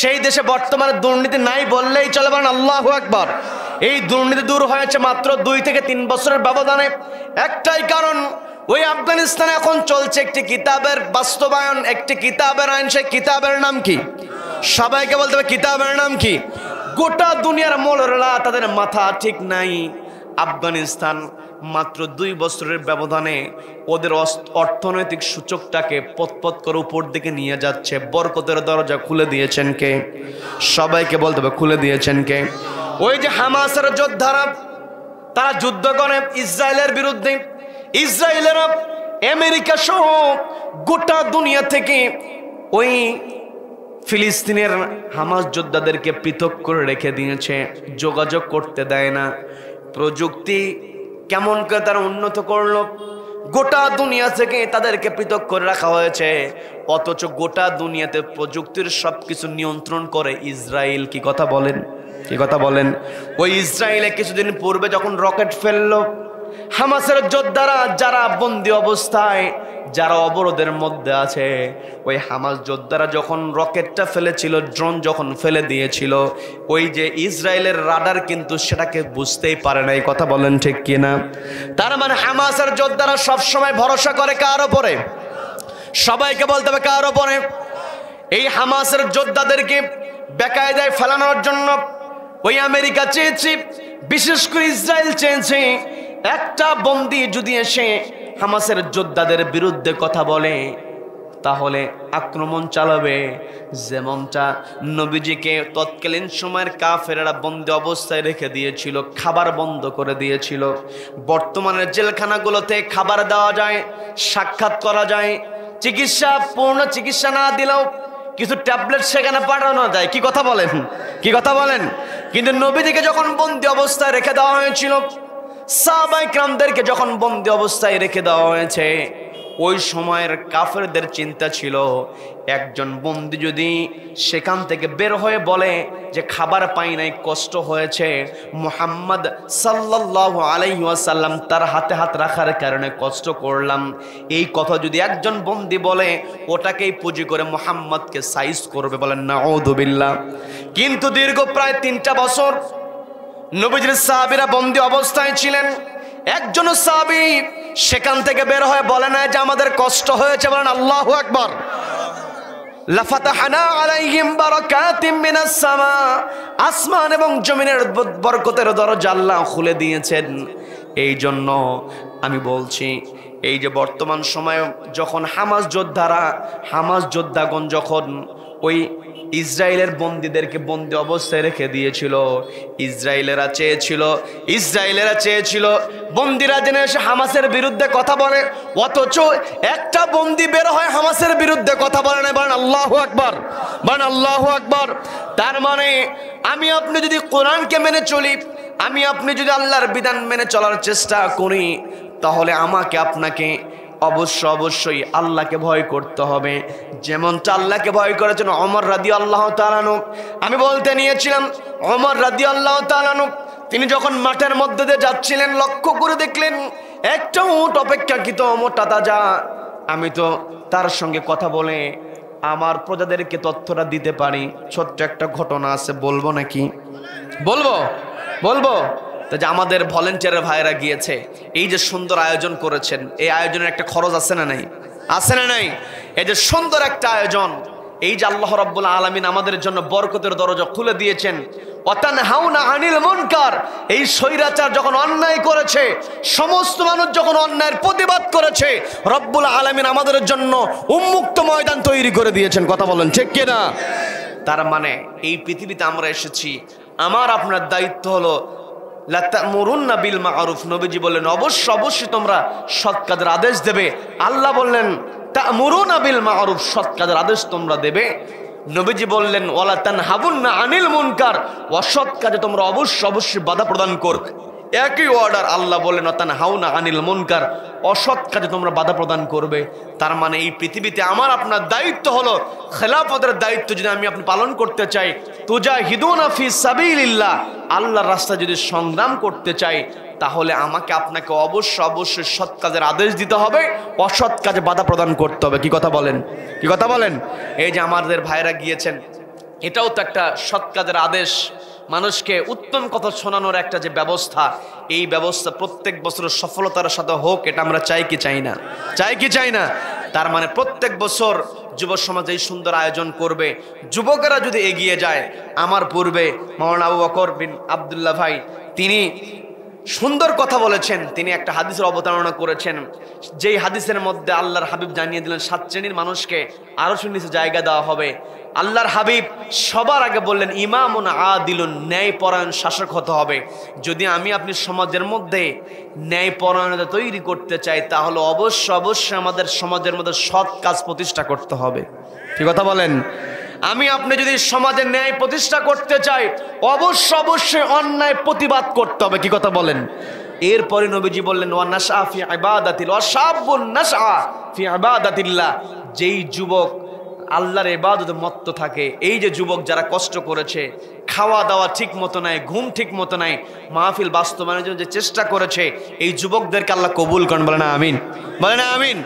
সেই দেশে বর্তমানে দুর্নীতি নাই বললেই চলে। বলেন আল্লাহু আকবার। এই দুর্নীতি দূর হয়েছে মাত্র 2 থেকে 3 বছরের ব্যবধানে। একটাই কারণ, ওই আফগানিস্তানে এখন চলছে একটি কিতাবের বাস্তবায়ন, একটি কিতাবের আইন। সেই কিতাবের নাম কি? সবাইকে বলতে হবে কিতাবের নাম কি? গোটা দুনিয়ার মোলরেরা তাদের মাথা ঠিক নাই। আফগানিস্তান মাত্র 2 বছরের ব্যবধানে ওদের অর্থনৈতিক সূচকটাকে পতপত করে উপর দিকে নিয়ে যাচ্ছে। বরকতের দরজা খুলে দিয়েছেন কে? সবাইকে বলতে হবে খুলে দিয়েছেন কে? ওই যে হামাসের যোদ্ধারা, তারা যুদ্ধ করে ইসরায়েলের বিরুদ্ধে। ইসরায়েলেরা আমেরিকা সহ গোটা দুনিয়া থেকে ওই ফিলিস্তিনের হামাস যোদ্ধাদেরকে পৃথক করে রেখে দিয়েছে, যোগাযোগ করতে দেয় না। প্রযুক্তি কেমন করে তারা উন্নত করলো, গোটা দুনিয়া থেকে তাদেরকে পৃথক করে রাখা হয়েছে, অথচ গোটা দুনিয়াতে প্রযুক্তির সবকিছু নিয়ন্ত্রণ করে ইসরায়েল। কি কথা বলেন? কি কথা বলেন? ওই ইসরায়েলে কিছুদিন পূর্বে যখন রকেট ফেললো, হামাসের যোদ্ধারা যারা বন্দী অবস্থায়, যারা অবরোধের মধ্যে আছে, ওই হামাস যোদ্ধারা যখন রকেটটা ফেলেছিল, ড্রোন যখন ফেলে দিয়েছিল, ওই যে ইসরায়েলের রাডার কিন্তু সেটাকে বুঝতেই পারে না। এই কথা বলেন ঠিক কিনা? তার মানে হামাসের যোদ্ধারা সবসময় ভরসা করে কার ওপরে? সবাইকে বলতে হবে কার ওপরে? এই হামাসের যোদ্ধাদেরকে বেকায়দায় ফেলানোর জন্য ওই আমেরিকা চেয়েছে, বিশেষ করে ইসরায়েল চেয়েছে, একটা বন্দী যদি এসে হামাসের যোদ্ধাদের বিরুদ্ধে কথা বলে তাহলে আক্রমণ চালাবে। যেমনটা নবীজিকে তৎকালীন সময়ের কাফেররা বন্দী অবস্থায় রেখে দিয়েছিল, খাবার বন্ধ করে দিয়েছিল। বর্তমানের জেলখানাগুলোতে খাবার দেওয়া যায়, সাক্ষাৎ করা যায়, চিকিৎসা, পূর্ণ চিকিৎসা না দিলেও কিছু ট্যাবলেট সেখানে পাঠানো যায়। কি কথা বলেন? কি কথা বলেন? কিন্তু নবীজিকে যখন বন্দী অবস্থায় রেখে দেওয়া হয়েছিল, সাহাবায়ে কেরামদেরকে যখন বন্দী অবস্থায় রেখে দেওয়া হয়েছে, ওই সময়ের কাফেরদের চিন্তা ছিল একজন বন্দী যদি সেখান থেকে বের হয়ে বলে যে খাবার পাই নাই, কষ্ট হয়েছে, মুহাম্মদ সাল্লাল্লাহু আলাইহি ওয়াসাল্লাম তার হাতে হাত রাখার কারণে কষ্ট করলাম, এই কথা যদি একজন বন্দী বলে, ওটাকেই পুঁজি করে মুহাম্মদকে সাইজ করবে। বলেন নাউযুবিল্লাহ। কিন্তু দীর্ঘ প্রায় 3টা বছর নবীজির সাহাবীরা বন্দী অবস্থায় ছিলেন। একজন সাহাবী সেখান থেকে বের হয়ে বলে না যে আমাদের কষ্ট হয়েছে। বলেন আল্লাহু আকবার। লাফাতাহনা আলাইহিম বারাকাতিম মিনাস সামা, আসমান এবং জমিনের বরকতের দরজা আল্লাহ খুলে দিয়েছেন। এই জন্য আমি বলছি, এই যে বর্তমান সময়ে যখন হামাস যোদ্ধাগণ যখন ওই ইসরায়েলের বন্দীদেরকে বন্দী অবস্থায় রেখে দিয়েছিল, ইসরায়েলেরা চেয়েছিল বন্দীরা যেন এসে হামাসের বিরুদ্ধে কথা বলে, অথচ একটা বন্দী বের হয় হামাসের বিরুদ্ধে কথা বলে না। বলেন আল্লাহু আকবার, বলেন আল্লাহু আকবার। তার মানে আমি আপনি যদি কোরআনকে মেনে চলি, আমি আপনি যদি আল্লাহর বিধান মেনে চলার চেষ্টা করি, তাহলে আমাকে আপনাকে অবশ্যই আল্লাহকে ভয় করতে হবে। যেমনটা আল্লাহকে ভয় করেছেন ওমর রাদিয়াল্লাহু তাআলা আনহু। আমি বলতে নিয়েছিলাম, ওমর রাদিয়াল্লাহু তাআলা আনহু তিনি যখন মাঠের মধ্যে দিয়ে যাচ্ছিলেন, লক্ষ্য করে দেখলেন একটা উট অপেক্ষাকৃত মোটা তাজা। আমি তো তার সঙ্গে কথা বলে আমার প্রজাদেরকে তথ্যটা দিতে পারি। ছোট্ট একটা ঘটনা আছে, বলবো নাকি? বলবো তো যে আমাদের ভলেন্টিয়ার ভাইরা গিয়েছে, এই যে সুন্দর আয়োজন করেছেন, এই আয়োজনের একটা খরচ আছে না নাই? আছে না নাই? এই যে সুন্দর একটা আয়োজন, এই যে আল্লাহ রাব্বুল আলামিন আমাদের জন্য বরকতের দরজা খুলে দিয়েছেন। ওয়াতানহাউনা আনিল মুনকার, এই স্বৈরাচার যখন অন্যায় করেছে, সমস্ত মানুষ যখন অন্যায়ের প্রতিবাদ করেছে, রব্বুল আলামিন আমাদের জন্য উন্মুক্ত ময়দান তৈরি করে দিয়েছেন। কথা বলেন ঠিক কিনা? তার মানে এই পৃথিবীতে আমরা এসেছি, আমার আপনার দায়িত্ব হলো লা তা'মুরুন্না বিল মা'রুফ। নবীজি বললেন অবশ্যই তোমরা সৎ কাজের আদেশ দেবে। আল্লাহ বললেন তা'মুরুনা বিল মা'রুফ, সৎ কাজের আদেশ তোমরা দেবে। নবীজি বললেন ওয়ালা তানহাবুন্না আনিল মুনকার, অসৎ কাজে তোমরা অবশ্যই বাধা প্রদান করবে। একই অর্ডার, আল্লাহ বললেন তানহাউনা আনিল মুনকার, অসৎ কাজে তোমরা বাধা প্রদান করবে। তার মানে এই পৃথিবীতে আমার আপনার দায়িত্ব হলো, খেলাফতের দায়িত্ব যদি আমি আপনি পালন করতে চাই, তুজাহিদুনা ফি সাবিলিল্লাহ, আল্লাহর রাস্তায় যদি সংগ্রাম করতে চাই, তাহলে আমাকে আপনাকে অবশ্যই সৎ কাজের আদেশ দিতে হবে, অসৎ কাজে বাধা প্রদান করতে হবে। কি কথা বলেন? এই যে আমাদের ভাইরা গিয়েছেন, এটাও তো একটা সৎ কাজের আদেশ, মানুষকে উত্তম কথা শোনানোর একটা যে ব্যবস্থা, এই ব্যবস্থা প্রত্যেক বছর সফলতার সাথে হোক, এটা আমরা চাই কি চাই না? তার মানে প্রত্যেক বছর যুব সমাজ এই সুন্দর আয়োজন করবে। যুবকেরা যদি এগিয়ে যায়, আমার পূর্বে মাওলানা আবু বকর বিন আব্দুল্লাহ ভাই তিনি সুন্দর কথা বলেছেন। তিনি একটা হাদিসের অবতারণা করেছেন, যেই হাদিসের মধ্যে আল্লাহর হাবিব জানিয়ে দিলেন 7 শ্রেণীর মানুষকে আরশের নিচে জায়গা দেওয়া হবে। আল্লাহর হাবিব সবার আগে বললেন ইমামুন আদিলুন, ন্যায়পরায়ণ শাসক হতে হবে। যদি আমি আপনি সমাজের মধ্যে ন্যায়পরায়ণতা তৈরি করতে চাই, তাহলে অবশ্যই আমাদের সমাজের মধ্যে সৎ কাজ প্রতিষ্ঠা করতে হবে। কি কথা বলেন? আমি আপনি যদি সমাজে ন্যায় প্রতিষ্ঠা করতে চাই, অবশ্যই অন্যায় প্রতিবাদ করতে হবে। কি কথা বলেন? এরপরে নবীজি বললেন ওয়া নাশআ ফি ইবাদাতিল ওয়া শাবুন নাশআ ফি ইবাদাতিল্লাহ, যেই যুবক আল্লাহর ইবাদতে মত্ত থাকে, এই যে যুবক যারা কষ্ট করেছে, খাওয়া দাওয়া ঠিক মতো নাই, ঘুম ঠিক মতো নাই, মাহফিল বাস্তবায়নের জন্য যে চেষ্টা করেছে, এই যুবকদেরকে আল্লাহ কবুল করেন। বলে না আমিন, বলে না আমিন।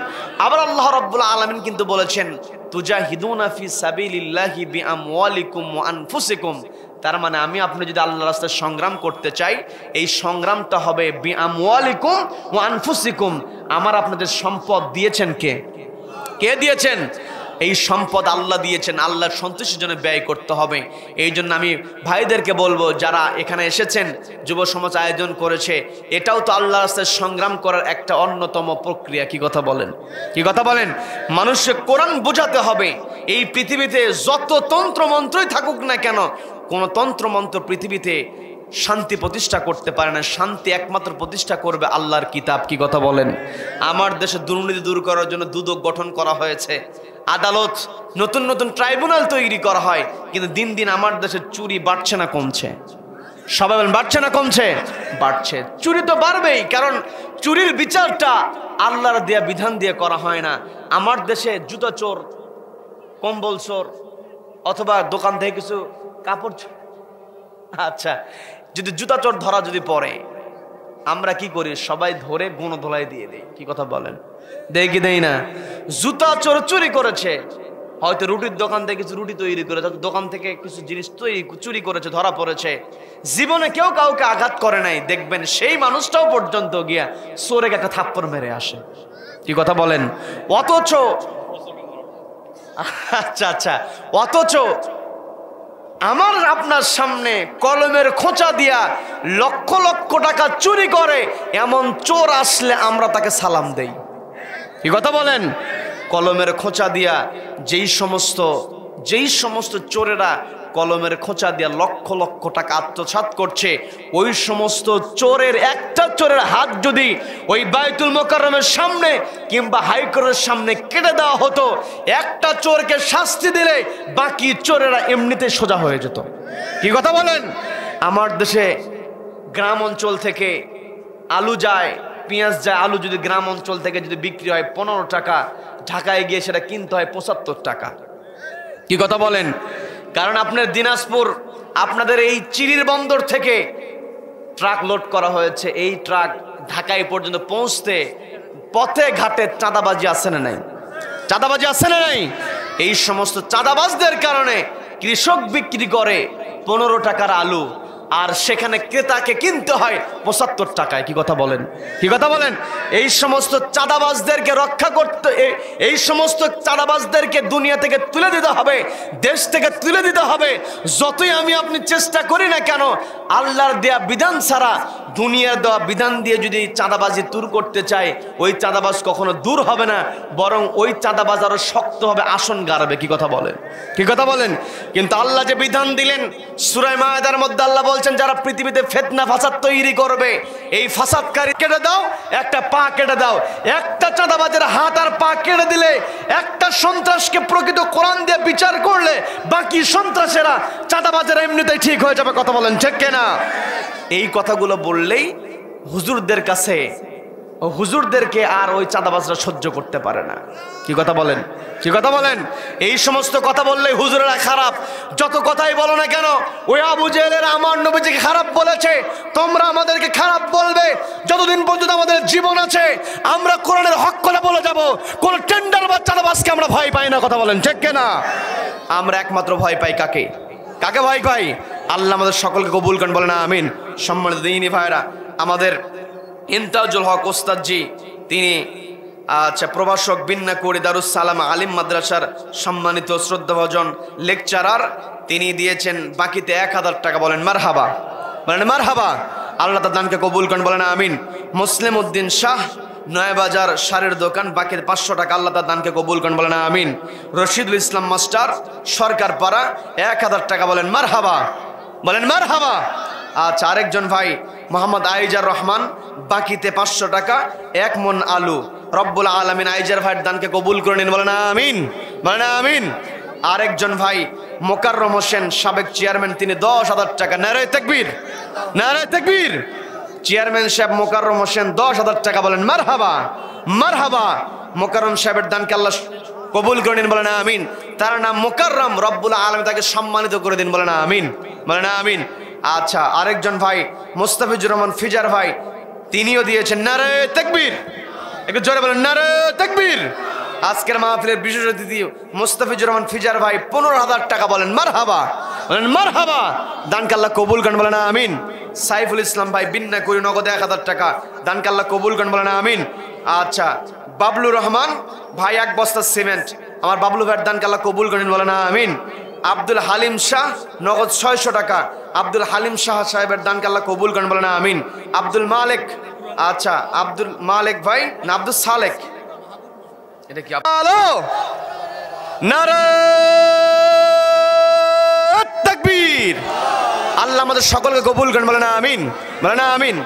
আবার আল্লাহ রাব্বুল আলামিন কিন্তু বলেছেন তুজাহিদুনা ফি সাবিলিল্লাহি বিআমওয়ালিকুম ওয়া আনফুসিকুম, তার মানে আমি আপনি যদি আল্লাহর রাস্তায় সংগ্রাম করতে চাই, এই সংগ্রামটা হবে বিআমওয়ালিকুম ওয়া আনফুসিকুম। আমার আপনাদের সম্পদ দিয়েছেন কে? কে দিয়েছেন? এই সম্পদ আল্লাহ দিয়েছেন, আল্লাহর সন্তুষ্টির জন্য ব্যয় করতে হবে। এই জন্য আমি ভাইদেরকে বলবো, যারা এখানে এসেছেন, যুব সমাজ আয়োজন করেছে, এটাও তো আল্লাহর রাস্তায় সংগ্রাম করার একটা অন্যতম প্রক্রিয়া। কি কথা বলেন? কি কথা বলেন? মানুষকে কোরআন বোঝাতে হবে। এই পৃথিবীতে যত তন্ত্রমন্ত্রই থাকুক না কেন, কোন তন্ত্রমন্ত্র পৃথিবীতে শান্তি প্রতিষ্ঠা করতে পারে না। শান্তি একমাত্র প্রতিষ্ঠা করবে আল্লাহর কিতাব। কি কথা বলেন? আমার দেশে দুর্নীতি দূর করার জন্য দুদক গঠন করা হয়েছে, আদালত, নতুন নতুন ট্রাইব্যুনাল তৈরি করা হয়, কিন্তু দিন দিন আমার দেশে চুরি বাড়ছে না কমছে? সবাই বলেন বাড়ছে না কমছে? বাড়ছে। চুরি তো বাড়বেই, কারণ চুরির বিচারটা আল্লাহর দেয়া বিধান দিয়ে করা হয় না। আমার দেশে জুতা চোর, কম্বল চোর, অথবা দোকান থেকে কিছু কাপড়, আচ্ছা, যদি জুতা চোর ধরা যদি পড়ে, আমরা কি করি? সবাই ধরে গণধোলাই দিয়ে দেই। কি কথা বলেন? দেই কি দেই না? জুতা চোর চুরি করেছে, হয়তো রুটির দোকান থেকে কিছু রুটি তৈরি করেছে, দোকান থেকে কিছু জিনিস চুরি করেছে, ধরা পড়েছে। জীবনে কেউ কাউকে আঘাত করে নাই, দেখবেন সেই মানুষটাও পর্যন্ত গিয়া চোরে একটা থাপ্পড় মেরে আসে। কি কথা বলেন? অথচ অথচ আমার আপনার সামনে কলমের খোঁচা দিয়া লক্ষ লক্ষ টাকা চুরি করে এমন চোর আসলে আমরা তাকে সালাম দেই। কি কথা বলেন? কলমের খোঁচা দিয়া যেই সমস্ত চোরেরা কলমের খোঁচা দিয়া লক্ষ লক্ষ টাকা আত্মসাৎ করছে, ওই সমস্ত চোরের একটা চোরের হাত যদি ওই বাইতুল মোকাররমের সামনে কিংবা হাইকোর্টের সামনে কেটে দেওয়া হতো, একটা চোরকে শাস্তি দিলে বাকি চোরেরা এমনিতে সোজা হয়ে যেত। কি কথা বলেন? আমার দেশে গ্রাম অঞ্চল থেকে আলু যায়, পেঁয়াজ যায়, আলু যদি গ্রাম অঞ্চল থেকে যদি বিক্রি হয় 15 টাকা, ঢাকায় গিয়ে সেটা কিনতে হয় 75 টাকা। কি কথা বলেন? কারণ আপনার দিনাজপুর, আপনাদের এই চিরির বন্দর থেকে ট্রাক লোড করা হয়েছে, এই ট্রাক ঢাকায় পর্যন্ত পৌঁছতে পথে ঘাটে চাঁদাবাজি আছে না নাই? চাঁদাবাজি আছে না নাই? এই সমস্ত চাঁদাবাজদের কারণে কৃষক বিক্রি করে 15 টাকার আলু, আর সেখানে ক্রেতাকে কিনতে হয় 75 টাকায়। কি কথা বলেন? কি কথা বলেন? এই সমস্ত চাঁদাবাজদেরকে রক্ষা করতে, এই সমস্ত চাঁদাবাজদেরকে দুনিয়া থেকে তুলে দিতে হবে, দেশ থেকে তুলে দিতে হবে। যতই আমি আপনি চেষ্টা করি না কেন, আল্লাহর দেয়া বিধান ছাড়া, দুনিয়ার দেওয়া বিধান দিয়ে যদি চাঁদাবাজি দূর করতে চাই, ওই চাঁদাবাজ কখনো দূর হবে না, বরং ওই চাঁদাবাজ আরো শক্ত হবে, আসন গাড়বে। কি কথা বলেন? কি কথা বলেন? কিন্তু আল্লাহ যে বিধান দিলেন, সূরা মায়েদার মধ্যে আল্লাহ বলছেন, যারা পৃথিবীতে ফিতনা ফাসাদ তৈরি করবে, এই ফাসাদকারী কেটে দাও, একটা পা কেটে দাও। একটা চাঁদাবাজের হাত আর পা কেটে দিলে, একটা সন্ত্রাসকে প্রকৃত কোরআন দিয়ে বিচার করলে, বাকি সন্ত্রাসেরা, চাঁদাবাজেরা এমনিতেই ঠিক হয়ে যাবে। কথা বলেন ঠিক কিনা? এই কথাগুলো বললেই হুজুরদের কাছে, হুজুরদেরকে আর ওই চাঁদাবাজরা সহ্য করতে পারে না। কি কথা বলেন? কি কথা বলেন? এই সমস্ত কথা বললে হুজুরেরা খারাপ, যত কথাই বলো না কেন। ওই আবু জেহেলের আমার নবীজিকে খারাপ বলেছে, তোমরা আমাদেরকে খারাপ বলবে, যতদিন পর্যন্ত আমাদের জীবন আছে আমরা কোরআনের হক কথা বলে যাব। কোন টেন্ডার বা চাঁদাবাজকে আমরা ভয় পাই না। কথা বলেন ঠিক কিনা? আমরা একমাত্র ভয় পাই কাকে? কাকে ভয় পাই? আল্লাহ আমাদের সকলকে কবুল করেন, বলেন আমিন। সম্মানিত দিনী ভাইরা, আমাদের ইমতাজুল হক ওস্তাদজি, তিনি প্রভাষক বিন্নাকুড়ি দারুস সালাম আলিম মাদ্রাসার সম্মানিত শ্রদ্ধাভাজন লেকচারার, তিনি দিয়েছেন বাকিতে 1000 টাকা। বলেন মারহাবা, বলেন মারহাবা। আল্লাহ তার দানকে কবুল করেন, বলেন আমিন। মুসলিম উদ্দিন শাহ, নয়াবাজার শাড়ির দোকান, বাকি 500 টাকা, আল্লাহ তার দানকে কবুল করেন, বলেন আমিন। রশিদুল ইসলাম মাস্টার, সরকার পাড়া, 1000 টাকা, বলেন মারহাবা, বলেন মারহাবা। আচ্ছা, আরেকজন ভাই মোহাম্মদ আইজার রহমান, বাকিতে 500 টাকা, 1 মন আলু। রব্বুল আলামিন আইজার ভাইয়ের দানকে কবুল করে নিন, বলেন আমিন, বলেন আমিন। আরেকজন ভাই মোকাররম হোসেন, সাবেক চেয়ারম্যান, তিনি 10,000 টাকা। নারায়ে তাকবীর, নারায়ে তাকবীর। চেয়ারম্যান সাহেব মোকাররম হোসেন 10,000 টাকা, বলেন মারহাবা, মারহাবা। মোকাররম সাহেবের দানকে আল্লাহ কবুল করে নিন, বলেন আমিন। তার নাম মোকাররম, রব্বুল আলামিন তাকে সম্মানিত করে দিন, বলেন আমিন, বলেন আমিন। আচ্ছা, আরেকজন ভাই মুস্তাফিজুর রহমান ফিজার ভাই, তিনিও দিয়েছেন। নারায়ে তাকবীর, একটু জোরে বলেন নারায়ে তাকবীর। আজকের মাহফিলের বিশেষ অতিথি মুস্তাফিজুর রহমান ফিজার ভাই, 15,000 টাকা, বলেন মারহাবা, বলেন মারহাবা। দানকে আল্লাহ কবুল করেন, বলেন আমিন। সাইফুল ইসলাম ভাই, বিন্না করি, নগদে 1000 টাকা, দানকে আল্লাহ কবুল করেন, বলেন আমিন। আচ্ছা, বাবলুর রহমান ভাই, 1 বস্তা সিমেন্ট, আমার বাবলু ভাইয়ের দানকে আল্লাহ কবুল করেন, বলেন আমিন। আব্দুল হালিম শাহ, নগদ 600 টাকা, আব্দুল হালিম শাহ সাহেবের দানকে আল্লাহ কবুল করেন, বলেন আমিন। আব্দুল মালিক, আচ্ছা আব্দুল মালিক ভাই না আব্দুল সালেক, এটা কি? হ্যালো, নারায়ে তাকবীর। আল্লাহ আমাদের সকলকে কবুল করেন, বলেন আমিন, বলেন আমিন।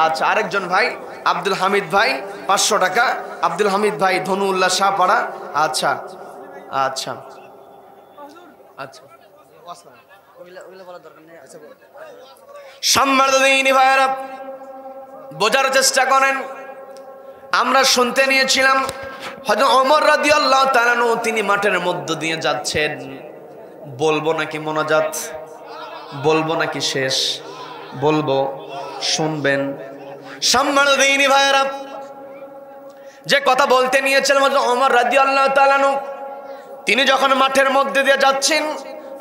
আচ্ছা, আরেকজন ভাই আব্দুল হামিদ ভাই, 500 টাকা, আব্দুল হামিদ ভাই, ধনুউল্লাহ শাহপাড়া। আচ্ছা আচ্ছা আচ্ছা, সম্মানিত দিনী ভাইয়েরা, বোঝার চেষ্টা করেন। আমরা শুনতে নিয়েছিলাম হযরত ওমর রাদিয়াল্লাহু তাআলা আনহু তিনি মাঠের মধ্য দিয়ে যাচ্ছেন। বলবো নাকি মোনাজাত, বলবো নাকি শেষ? বলবো, শুনবেন। সম্মানিত দিনী ভাইয়েরা, যে কথা বলতে নিয়েছিলাম হযরত ওমর রাদিয়াল্লাহু তাআলা আনহু তিনি যখন মাঠের মধ্যে দিয়ে যাচ্ছেন,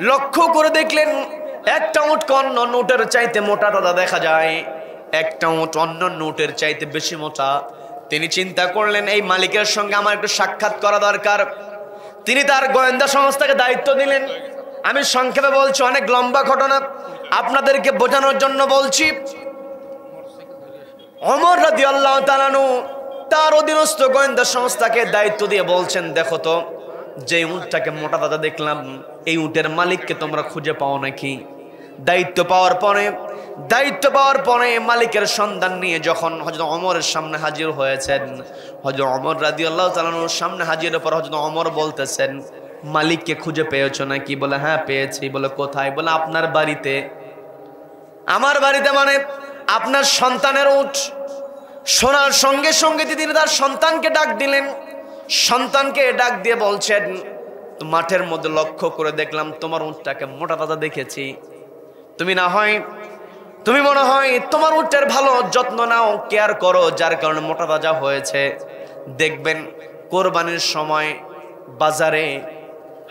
লক্ষ্য করে দেখলেন একটা উট অন্য উটের চাইতে মোটা দাদা দেখা যায়, একটা উট অন্য উটের চাইতে বেশি মোটা। তিনি চিন্তা করলেন এই মালিকের সঙ্গে আমার একটু সাক্ষাৎ করা দরকার। তিনি তার গোয়েন্দা সংস্থাকে দায়িত্ব দিলেন। আমি সংক্ষেপে বলছি, অনেক লম্বা ঘটনা, আপনাদেরকে বোঝানোর জন্য বলছি। ওমর রাদিয়াল্লাহু তাআলা আনহু তার অধীনস্থ গোয়েন্দা সংস্থাকে দায়িত্ব দিয়ে বলছেন, দেখো তো যে উটটাকে মোটা দাদা দেখলাম, এই উটের মালিককে তোমরা খুঁজে পাও নাকি? দায়িত্ব পাওয়ার পরে মালিকের সন্ধান নিয়ে যখন হযরত ওমরের সামনে হাজির হয়েছেন, হযরত ওমর রাদিয়াল্লাহু তাআলা আনহুর সামনে হাজিরের পর হযরত ওমর বলতেছেন, মালিককে খুঁজে পেয়েছো নাকি? বলে হ্যাঁ পেয়েছি। বলে কোথায়? বলে আপনার বাড়িতে। আমার বাড়িতে মানে আপনার সন্তানের উট। শোনার সঙ্গে সঙ্গে তিনি তার সন্তানকে ডাক দিলেন। সন্তানকে ডাক দিয়ে বলছেন, মাঠের মধ্যে লক্ষ্য করে দেখলাম তোমার উটটাকে মোটা দাদা দেখেছি। তুমি মনে হয় তোমার উটের ভালো যত্ন নাও, কেয়ার করো, যার কারণে মোটা তাজা হয়েছে। দেখবেন কোরবানির সময় বাজারে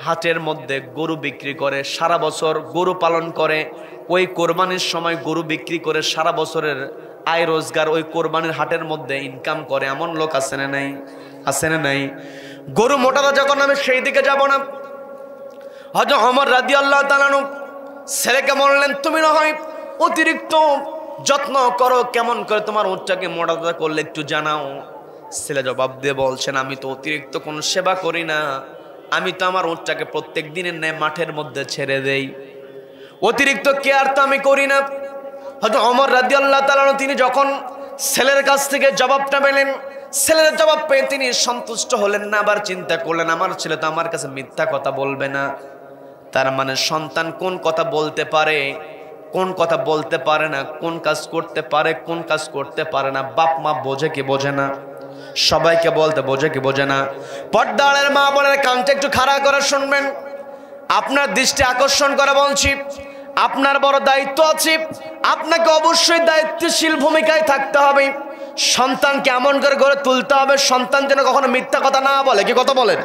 হাটের মধ্যে গরু বিক্রি করে, সারা বছর গরু পালন করে, ওই কোরবানির সময় গরু বিক্রি করে সারা বছরের আয় রোজগার ওই কোরবানির হাটের মধ্যে ইনকাম করে। এমন লোক আছে না নাই? আছে না নাই? গরু মোটা তাজা যখন আমি সেই দিকে যাব না। হযরত ওমর রাদিয়াল্লাহু তাআলা আনহু ছেলেকে বললেন, তুমি না হয় অতিরিক্ত যত্ন করো, কেমন করে তোমার উটটাকে মোটা তাজা করলে একটু জানাও। ছেলে জবাব দিয়ে বলছেন, আমি তো অতিরিক্ত কোনো সেবা করি না, আমি তো আমার উটটাকে প্রত্যেক দিনের ন্যায় মাঠের মধ্যে ছেড়ে দেই, অতিরিক্ত কেয়ার তো আমি করি না। হযরত ওমর রাদিয়াল্লাহু তাআলা আনহু তিনি যখন ছেলের কাছ থেকে জবাবটা পেলেন, ছেলের জবাব পেয়ে তিনি সন্তুষ্ট হলেন না, আবার চিন্তা করলেন আমার ছেলে তো আমার কাছে মিথ্যা কথা বলবে না। তার মানে সন্তান কোন কথা বলতে পারে, কোন কথা বলতে পারে না, কোন কাজ করতে পারে, কোন কাজ করতে পারে না, বাপ মা বোঝে কি বোঝে না? সবাইকে বলতে বোঝে কি বোঝে না? পর্দার মা বোনের কানটা একটু খাড়া করে শুনবেন, আপনার দৃষ্টি আকর্ষণ করে বলছি, আপনার বড় দায়িত্ব আছে, আপনাকে অবশ্যই দায়িত্বশীল ভূমিকায় থাকতে হবে। সন্তানকে এমন করে গড়ে তুলতে হবে সন্তান যেন কখনো মিথ্যা কথা না বলে। কি কথা বলেন?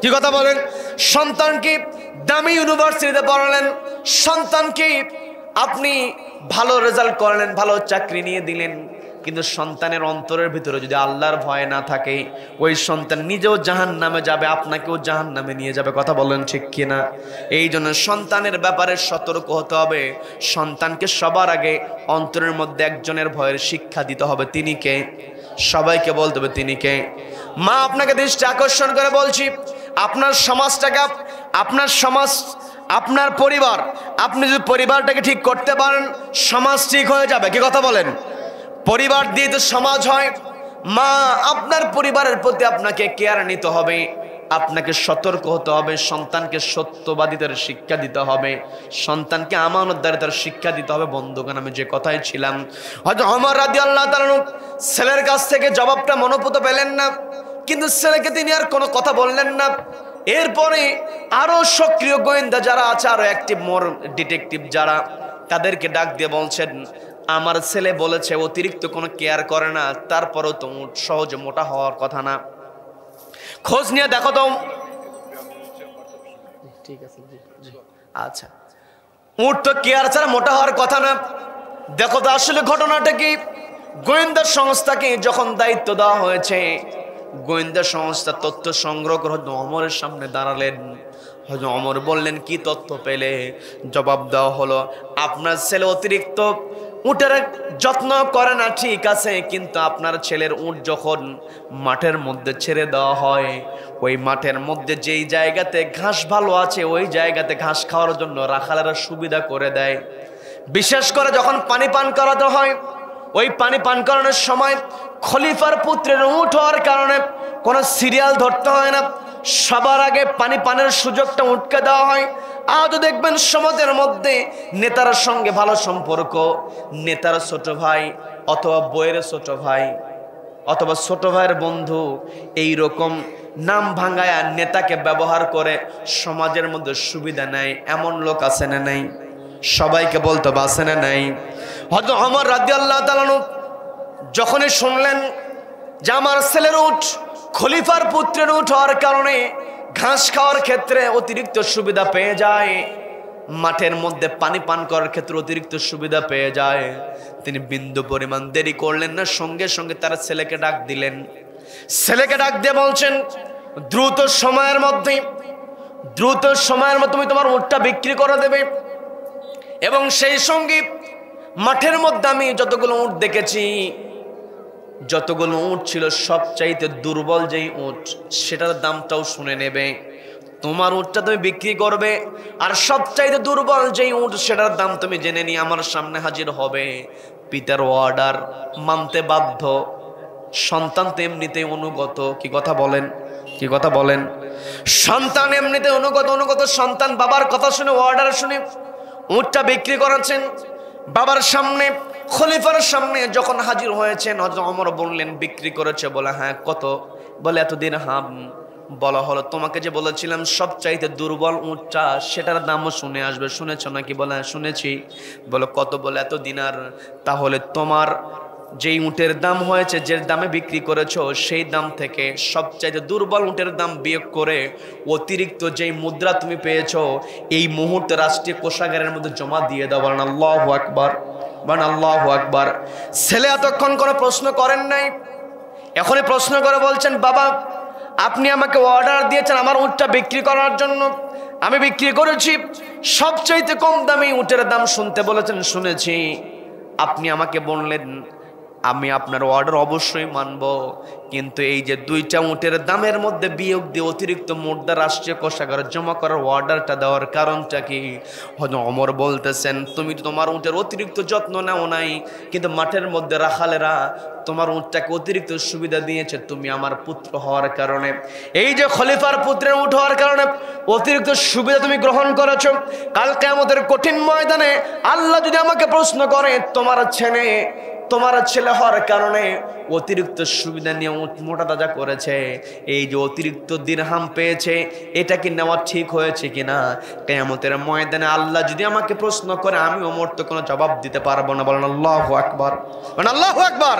কি কথা বলেন? সন্তানকে দামি ইউনিভার্সিটিতে পড়ালেন, সন্তানকে আপনি ভালো রেজাল্ট করলেন, ভালো চাকরি নিয়ে দিলেন, কিন্তু সন্তানের অন্তরের ভিতরে যদি আল্লাহর ভয় না থাকে, ওই সন্তান নিজেও জাহান্নামে যাবে, আপনাকেও জাহান্নামে নিয়ে যাবে। কথা বলেন ঠিক কিনা? এই জন্য সন্তানের ব্যাপারে সতর্ক হতে হবে। সন্তানকে সবার আগে অন্তরের মধ্যে একজনের ভয়ের শিক্ষা দিতে হবে। তিনি কে? সবাইকে বলতে হবে তিনি কে। মা, আপনাকে দৃষ্টি আকর্ষণ করে বলছি, আপনার সমাজটাকে, আপনার সমাজ, আপনার পরিবার, আপনি যদি পরিবারটাকে ঠিক করতে পারেন, সমাজ ঠিক হয়ে যাবে। কি কথা বলেন? পরিবার দিয়ে তো সমাজ হয়। মা, আপনার পরিবারের প্রতি আপনাকে কেয়ার নিতে হবে, আপনাকে সতর্ক হতে হবে, সন্তানকে সত্যবাদিতার শিক্ষা দিতে হবে, সন্তানকে আমানতদারিতার শিক্ষা দিতে হবে। বন্ধুগণ, আমি যে কথাই ছিলাম, হয়তো ওমর রাদিয়াল্লাহু তাআলা ছেলের কাছ থেকে জবাবটা মনোপুত পেলেন না, কিন্তু ছেলেকে তিনি আর কোনো কথা বললেন না। এরপরে আরো সক্রিয় গোয়েন্দা যারা আছে, আরো অ্যাক্টিভ মোর ডিটেকটিভ যারা, তাদেরকে ডাক দিয়ে বলছেন, আমার ছেলে বলেছে অতিরিক্ত কোনো কেয়ার করে না, তারপরেও তো সহজে মোটা হওয়ার কথা না, খোঁজ নিয়ে দেখো তো। ঠিক আছে, আচ্ছা, উট তো কেয়ার ছাড়া মোটা হওয়ার কথা না, দেখো তো আসলে ঘটনাটা কি। গোয়েন্দা সংস্থাকে যখন দায়িত্ব দেওয়া হয়েছে, গোয়েন্দা সংস্থা তথ্য সংগ্রহ করে ওমরের সামনে দাঁড়ালেন। হযরত ওমর বললেন, কি তথ্য পেলে? জবাব দেওয়া হলো, আপনার ছেলে অতিরিক্ত উটের যত্ন করে না, ঠিক আছে, কিন্তু আপনার ছেলের উট যখন মাঠের মধ্যে ছেড়ে দেওয়া হয়, ওই মাঠের মধ্যে যেই জায়গাতে ঘাস ভালো আছে, ওই জায়গাতে ঘাস খাওয়ার জন্য রাখালেরা সুবিধা করে দেয়। বিশেষ করে যখন পানি পান করাতে হয়, ওই পানি পান করানোর সময় খলিফার পুত্রের উট হওয়ার কারণে কোনো সিরিয়াল ধরতে হয় না, সবার আগে পানি পানের সুযোগটা উটকে দেওয়া হয়। আজও দেখবেন সমাজের মধ্যে নেতার সঙ্গে ভালো সম্পর্ক, নেতার ছোট ভাই অথবা বইয়ের ছোট ভাই অথবা ছোট ভাইয়ের বন্ধু, এই রকম নাম ভাঙায়া নেতাকে ব্যবহার করে সমাজের মধ্যে সুবিধা নেয়, এমন লোক আছে না নাই? সবাইকে বলতে হবে আছে না নাই? হযরত ওমর রাদিয়াল্লাহু তাআলা যখনই শুনলেন যে আমার ছেলের উট খলিফার পুত্রের উট হওয়ার কারণে ঘাস খাওয়ার ক্ষেত্রে অতিরিক্ত সুবিধা পেয়ে যায়, মাঠের মধ্যে পানি পান করার ক্ষেত্রে অতিরিক্ত সুবিধা পেয়ে যায়, তিনি বিন্দু পরিমাণ দেরি করলেন না, সঙ্গে সঙ্গে তার ছেলেকে ডাক দিলেন। ছেলেকে ডাক দিয়ে বলছেন, দ্রুত সময়ের মধ্যে তুমি তোমার উটটা বিক্রি করে দেবে, এবং সেই সঙ্গে মাঠের মধ্যে আমি যতগুলো উট দেখেছি, যতগুলো উট ছিল সবচাইতে দুর্বল যেই উট, সেটার দামটাও শুনে নেবে। তোমার উটটা তুমি বিক্রি করবে, আর সবচাইতে দুর্বল যেই উট, সেটার দাম তুমি জেনে নিয়ে আমার সামনে হাজির হবে। পিতার অর্ডার মানতে বাধ্য, সন্তান তো এমনিতেই অনুগত। কি কথা বলেন? সন্তান এমনিতে অনুগত সন্তান বাবার কথা শুনে, অর্ডার শুনে উটটা বিক্রি করাচ্ছেন। বাবার সামনে, খলিফার সামনে যখন হাজির হয়েছেন, হযরত ওমর বললেন, বিক্রি করেছে? বলে হ্যাঁ। কত? বলে এত দিরহাম। বলা হলো, তোমাকে যে বলেছিলাম সবচাইতে দুর্বল উটটা, সেটার দামও শুনে আসবে, শুনেছ নাকি? বলে হ্যাঁ শুনেছি। বলে কত? বলে এত দিনার। তাহলে তোমার যেই উটের দাম হয়েছে, যে দামে বিক্রি করেছো, সেই দাম থেকে সবচাইতে দুর্বল উটের দাম বিয়োগ করে অতিরিক্ত যেই মুদ্রা তুমি পেয়েছো, এই মুহূর্তে রাষ্ট্রীয় কোষাগারের মধ্যে জমা দিয়ে দাও। বলেন আল্লাহু আকবার, বলেন আল্লাহু আকবার। ছেলে এতক্ষণ কোনো প্রশ্ন করেন নাই, এখনই প্রশ্ন করে বলছেন, বাবা আপনি আমাকে অর্ডার দিয়েছেন আমার উটটা বিক্রি করার জন্য, আমি বিক্রি করেছি। সবচাইতে কম দামি উটের দাম শুনতে বলেছেন, শুনেছি। আপনি আমাকে বললেন আমি আপনার অর্ডার অবশ্যই মানব, কিন্তু এই যে দুইটা উটের দামের মধ্যে বিয়োগ দিয়ে অতিরিক্ত মুদ্রা রাষ্ট্রীয় কোষাগারে জমা করার অর্ডারটা দেওয়ার কারণটা কি? হযরত ওমর বলতেছেন, তুমি তো তোমার উটের অতিরিক্ত যত্ন নাও নাই, কিন্তু মাঠের মধ্যে রাখালেরা তোমার উটটাকে অতিরিক্ত সুবিধা দিয়েছে, তুমি আমার পুত্র হওয়ার কারণে, এই যে খলিফার পুত্রের উট হওয়ার কারণে অতিরিক্ত সুবিধা তুমি গ্রহণ করেছো। কাল কিয়ামতের কঠিন ময়দানে আল্লাহ যদি আমাকে প্রশ্ন করে, তোমার ছেলে হওয়ার কারণে অতিরিক্ত সুবিধা নিয়ে মোটা তাজা করেছে, এই যে অতিরিক্ত দিরহাম পেয়েছে, এটা কি নেওয়া ঠিক হয়েছে কিনা? কিয়ামতের ময়দানে আল্লাহ যদি আমাকে প্রশ্ন করে, আমি ওমর তো কোনো জবাব দিতে পারবো না। বলেন আল্লাহু আকবার, বলেন আল্লাহু আকবার।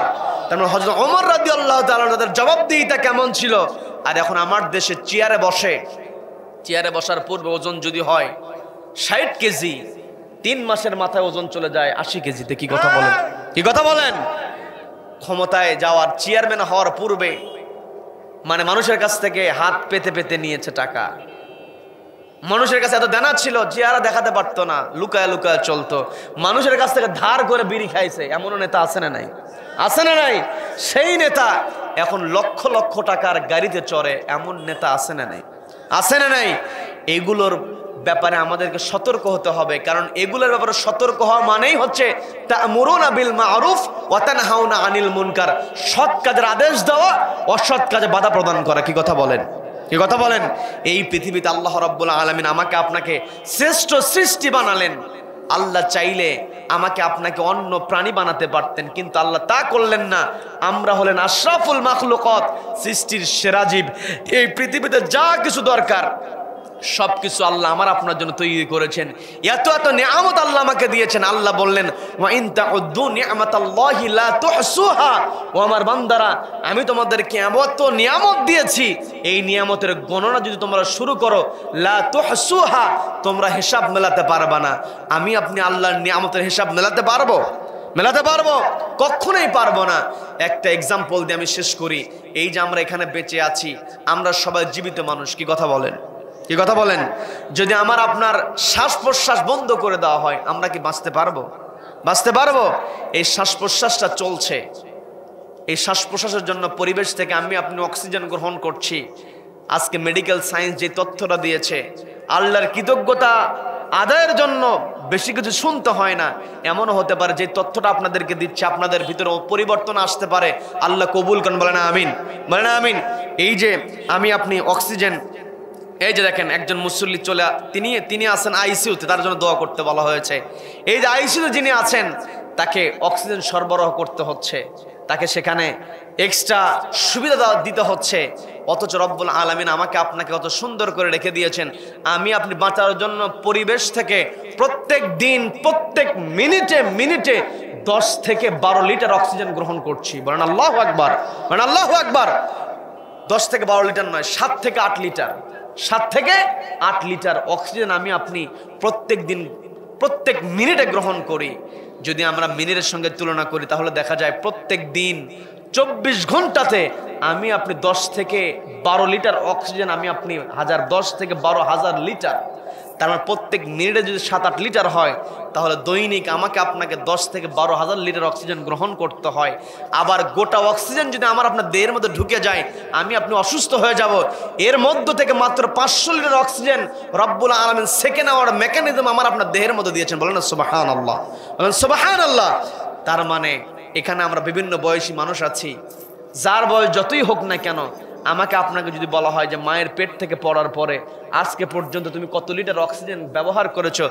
তার মানে হযরত ওমর রাদিয়াল্লাহু তাআলা তাদের জবাবদিহিতা কেমন ছিল। আর এখন আমার দেশে চেয়ারে বসার পূর্বে ওজন যদি হয় 60 কেজি, 3 মাসের মাথায় ওজন চলে যায় 80 কেজিতে। কি কথা বলেন? ক্ষমতায় যাওয়ার চেয়ারম্যান হওয়ার পূর্বে মানে মানুষের কাছ থেকে হাত পেতে পেতে নিয়েছে টাকা। মানুষের কাছে এত দেনা ছিল চেহারা দেখাতে পারতো না, লুকায় লুকায় চলতো। মানুষের কাছ থেকে ধার করে বিড়ি খাইছে, এমনও নেতা আছে না নাই? আছে না নাই? সেই নেতা এখন লক্ষ লক্ষ টাকার গাড়িতে চড়ে, এমন নেতা আছে না নাই? আছে না নাই? এগুলোর ব্যাপারে আমাদেরকে সতর্ক হতে হবে, কারণ এগুলোর ব্যাপারে সতর্ক হওয়া মানেই হচ্ছে তা'মুরুনা বিল মা'রুফ ওয়া তানহাউনা আনিল মুনকার, সৎ কাজের আদেশ দেওয়া, অসৎ কাজে বাধা প্রদান করা। কি কথা বলেন? কি কথা বলেন? এই পৃথিবীতে আল্লাহ রাব্বুল আলামিন আমাকে আপনাকে শ্রেষ্ঠ সৃষ্টি বানালেন। আল্লাহ চাইলে আমাকে আপনাকে অন্য প্রাণী বানাতে পারতেন, কিন্তু আল্লাহ তা করলেন না। আমরা হলেন আশরাফুল মাখলুকাত, সৃষ্টির সেরা জীব। এই পৃথিবীতে যা কিছু দরকার সবকিছু আল্লাহ আমার আপনার জন্য তৈরি করেছেন। এত এত নিয়ামত আল্লাহ আমাকে দিয়েছেন। আল্লাহ বললেন, ওয়া ইন তাউদ্দু নি'মাতাল্লাহি লা তুহসুহা, ও আমার বান্দারা, আমি তোমাদেরকে এত নিয়ামত দিয়েছি, এই নিয়ামতের গণনা যদি তোমরা শুরু করো, লা তুহসুহা, তোমরা হিসাব মেলাতে পারবা না। আমি আপনি আল্লাহর নিয়ামতের হিসাব মেলাতে পারবো? মেলাতে পারবো? কখনোই পারবো না। একটা এক্সাম্পল দিয়ে আমি শেষ করি। এই যে আমরা এখানে বেঁচে আছি, আমরা সবাই জীবিত মানুষ। কি কথা বলেন? কি কথা বলেন? যদি আমার আপনার শ্বাস প্রশ্বাস বন্ধ করে দেওয়া হয়, আমরা কি বাঁচতে পারবো? বাঁচতে পারবো? এই শ্বাস প্রশ্বাসটা চলছে, এই শ্বাস প্রশ্বাসের জন্য পরিবেশ থেকে আমি আপনি অক্সিজেন গ্রহণ করছি। আজকে মেডিকেল সায়েন্স যে তথ্যটা দিয়েছে, আল্লাহর কৃতজ্ঞতা আদায়ের জন্য বেশি কিছু শুনতে হয় না। এমনও হতে পারে যে তথ্যটা আপনাদেরকে দিচ্ছে, আপনাদের ভিতরে পরিবর্তন আসতে পারে। আল্লাহ কবুল করেন, বলেন আমিন, বলেন আমিন। এই যে আমি আপনি অক্সিজেন, এই যে দেখেন একজন মুসল্লি চলে, তিনি আছেন আইসিইউতে, তার জন্য দোয়া করতে বলা হয়েছে। এই যে আইসিইউতে যিনি আছেন, তাকে অক্সিজেন সরবরাহ করতে হচ্ছে, তাকে সেখানে এক্সট্রা সুবিধা দিতে হচ্ছে। অথচ রব্বুল আলামিন আমাকে আপনাকে কত সুন্দর করে রেখে দিয়েছেন। আমি আপনি বাঁচার জন্য পরিবেশ থেকে প্রত্যেক দিন প্রত্যেক মিনিটে মিনিটে 10 থেকে 12 লিটার অক্সিজেন গ্রহণ করছি। বলেন আল্লাহু আকবার, বলেন আল্লাহু আকবার। 10 থেকে 12 লিটার নয়, 7 থেকে 8 লিটার, 7 থেকে 8 লিটার অক্সিজেন আমি আপনি প্রত্যেক দিন প্রত্যেক মিনিটে গ্রহণ করি। যদি আমরা মিনিটের সঙ্গে তুলনা করি, তাহলে দেখা যায় প্রত্যেক দিন 24 ঘন্টাতে আমি আপনি 10 থেকে 12 লিটার অক্সিজেন আমি আপনি 10 থেকে 12,000 লিটার। তার মানে প্রত্যেক মিনিটে যদি 7-8 লিটার হয়, তাহলে দৈনিক আমাকে আপনাকে 10 থেকে 12,000 লিটার অক্সিজেন গ্রহণ করতে হয়। আবার গোটা অক্সিজেন যদি আমার আপনার দেহের মধ্যে ঢুকে যায়, আমি আপনি অসুস্থ হয়ে যাব। এর মধ্য থেকে মাত্র 500 লিটার অক্সিজেন রব্বুল আলামিন সেকে নেওয়ার মেকানিজম আমার আপনার দেহের মধ্যে দিয়েছেন। বলেন না সুবহানাল্লাহ, বলেন সুবহানাল্লাহ। তার মানে এখানে আমরা বিভিন্ন বয়সী মানুষ আছি, যার বয়স যতই হোক না কেন, আমাকে আপনাকে যদি বলা হয় যে মায়ের পেট থেকে পড়ার পরে আজকে পর্যন্ত তুমি কত লিটার অক্সিজেন ব্যবহার করেছো,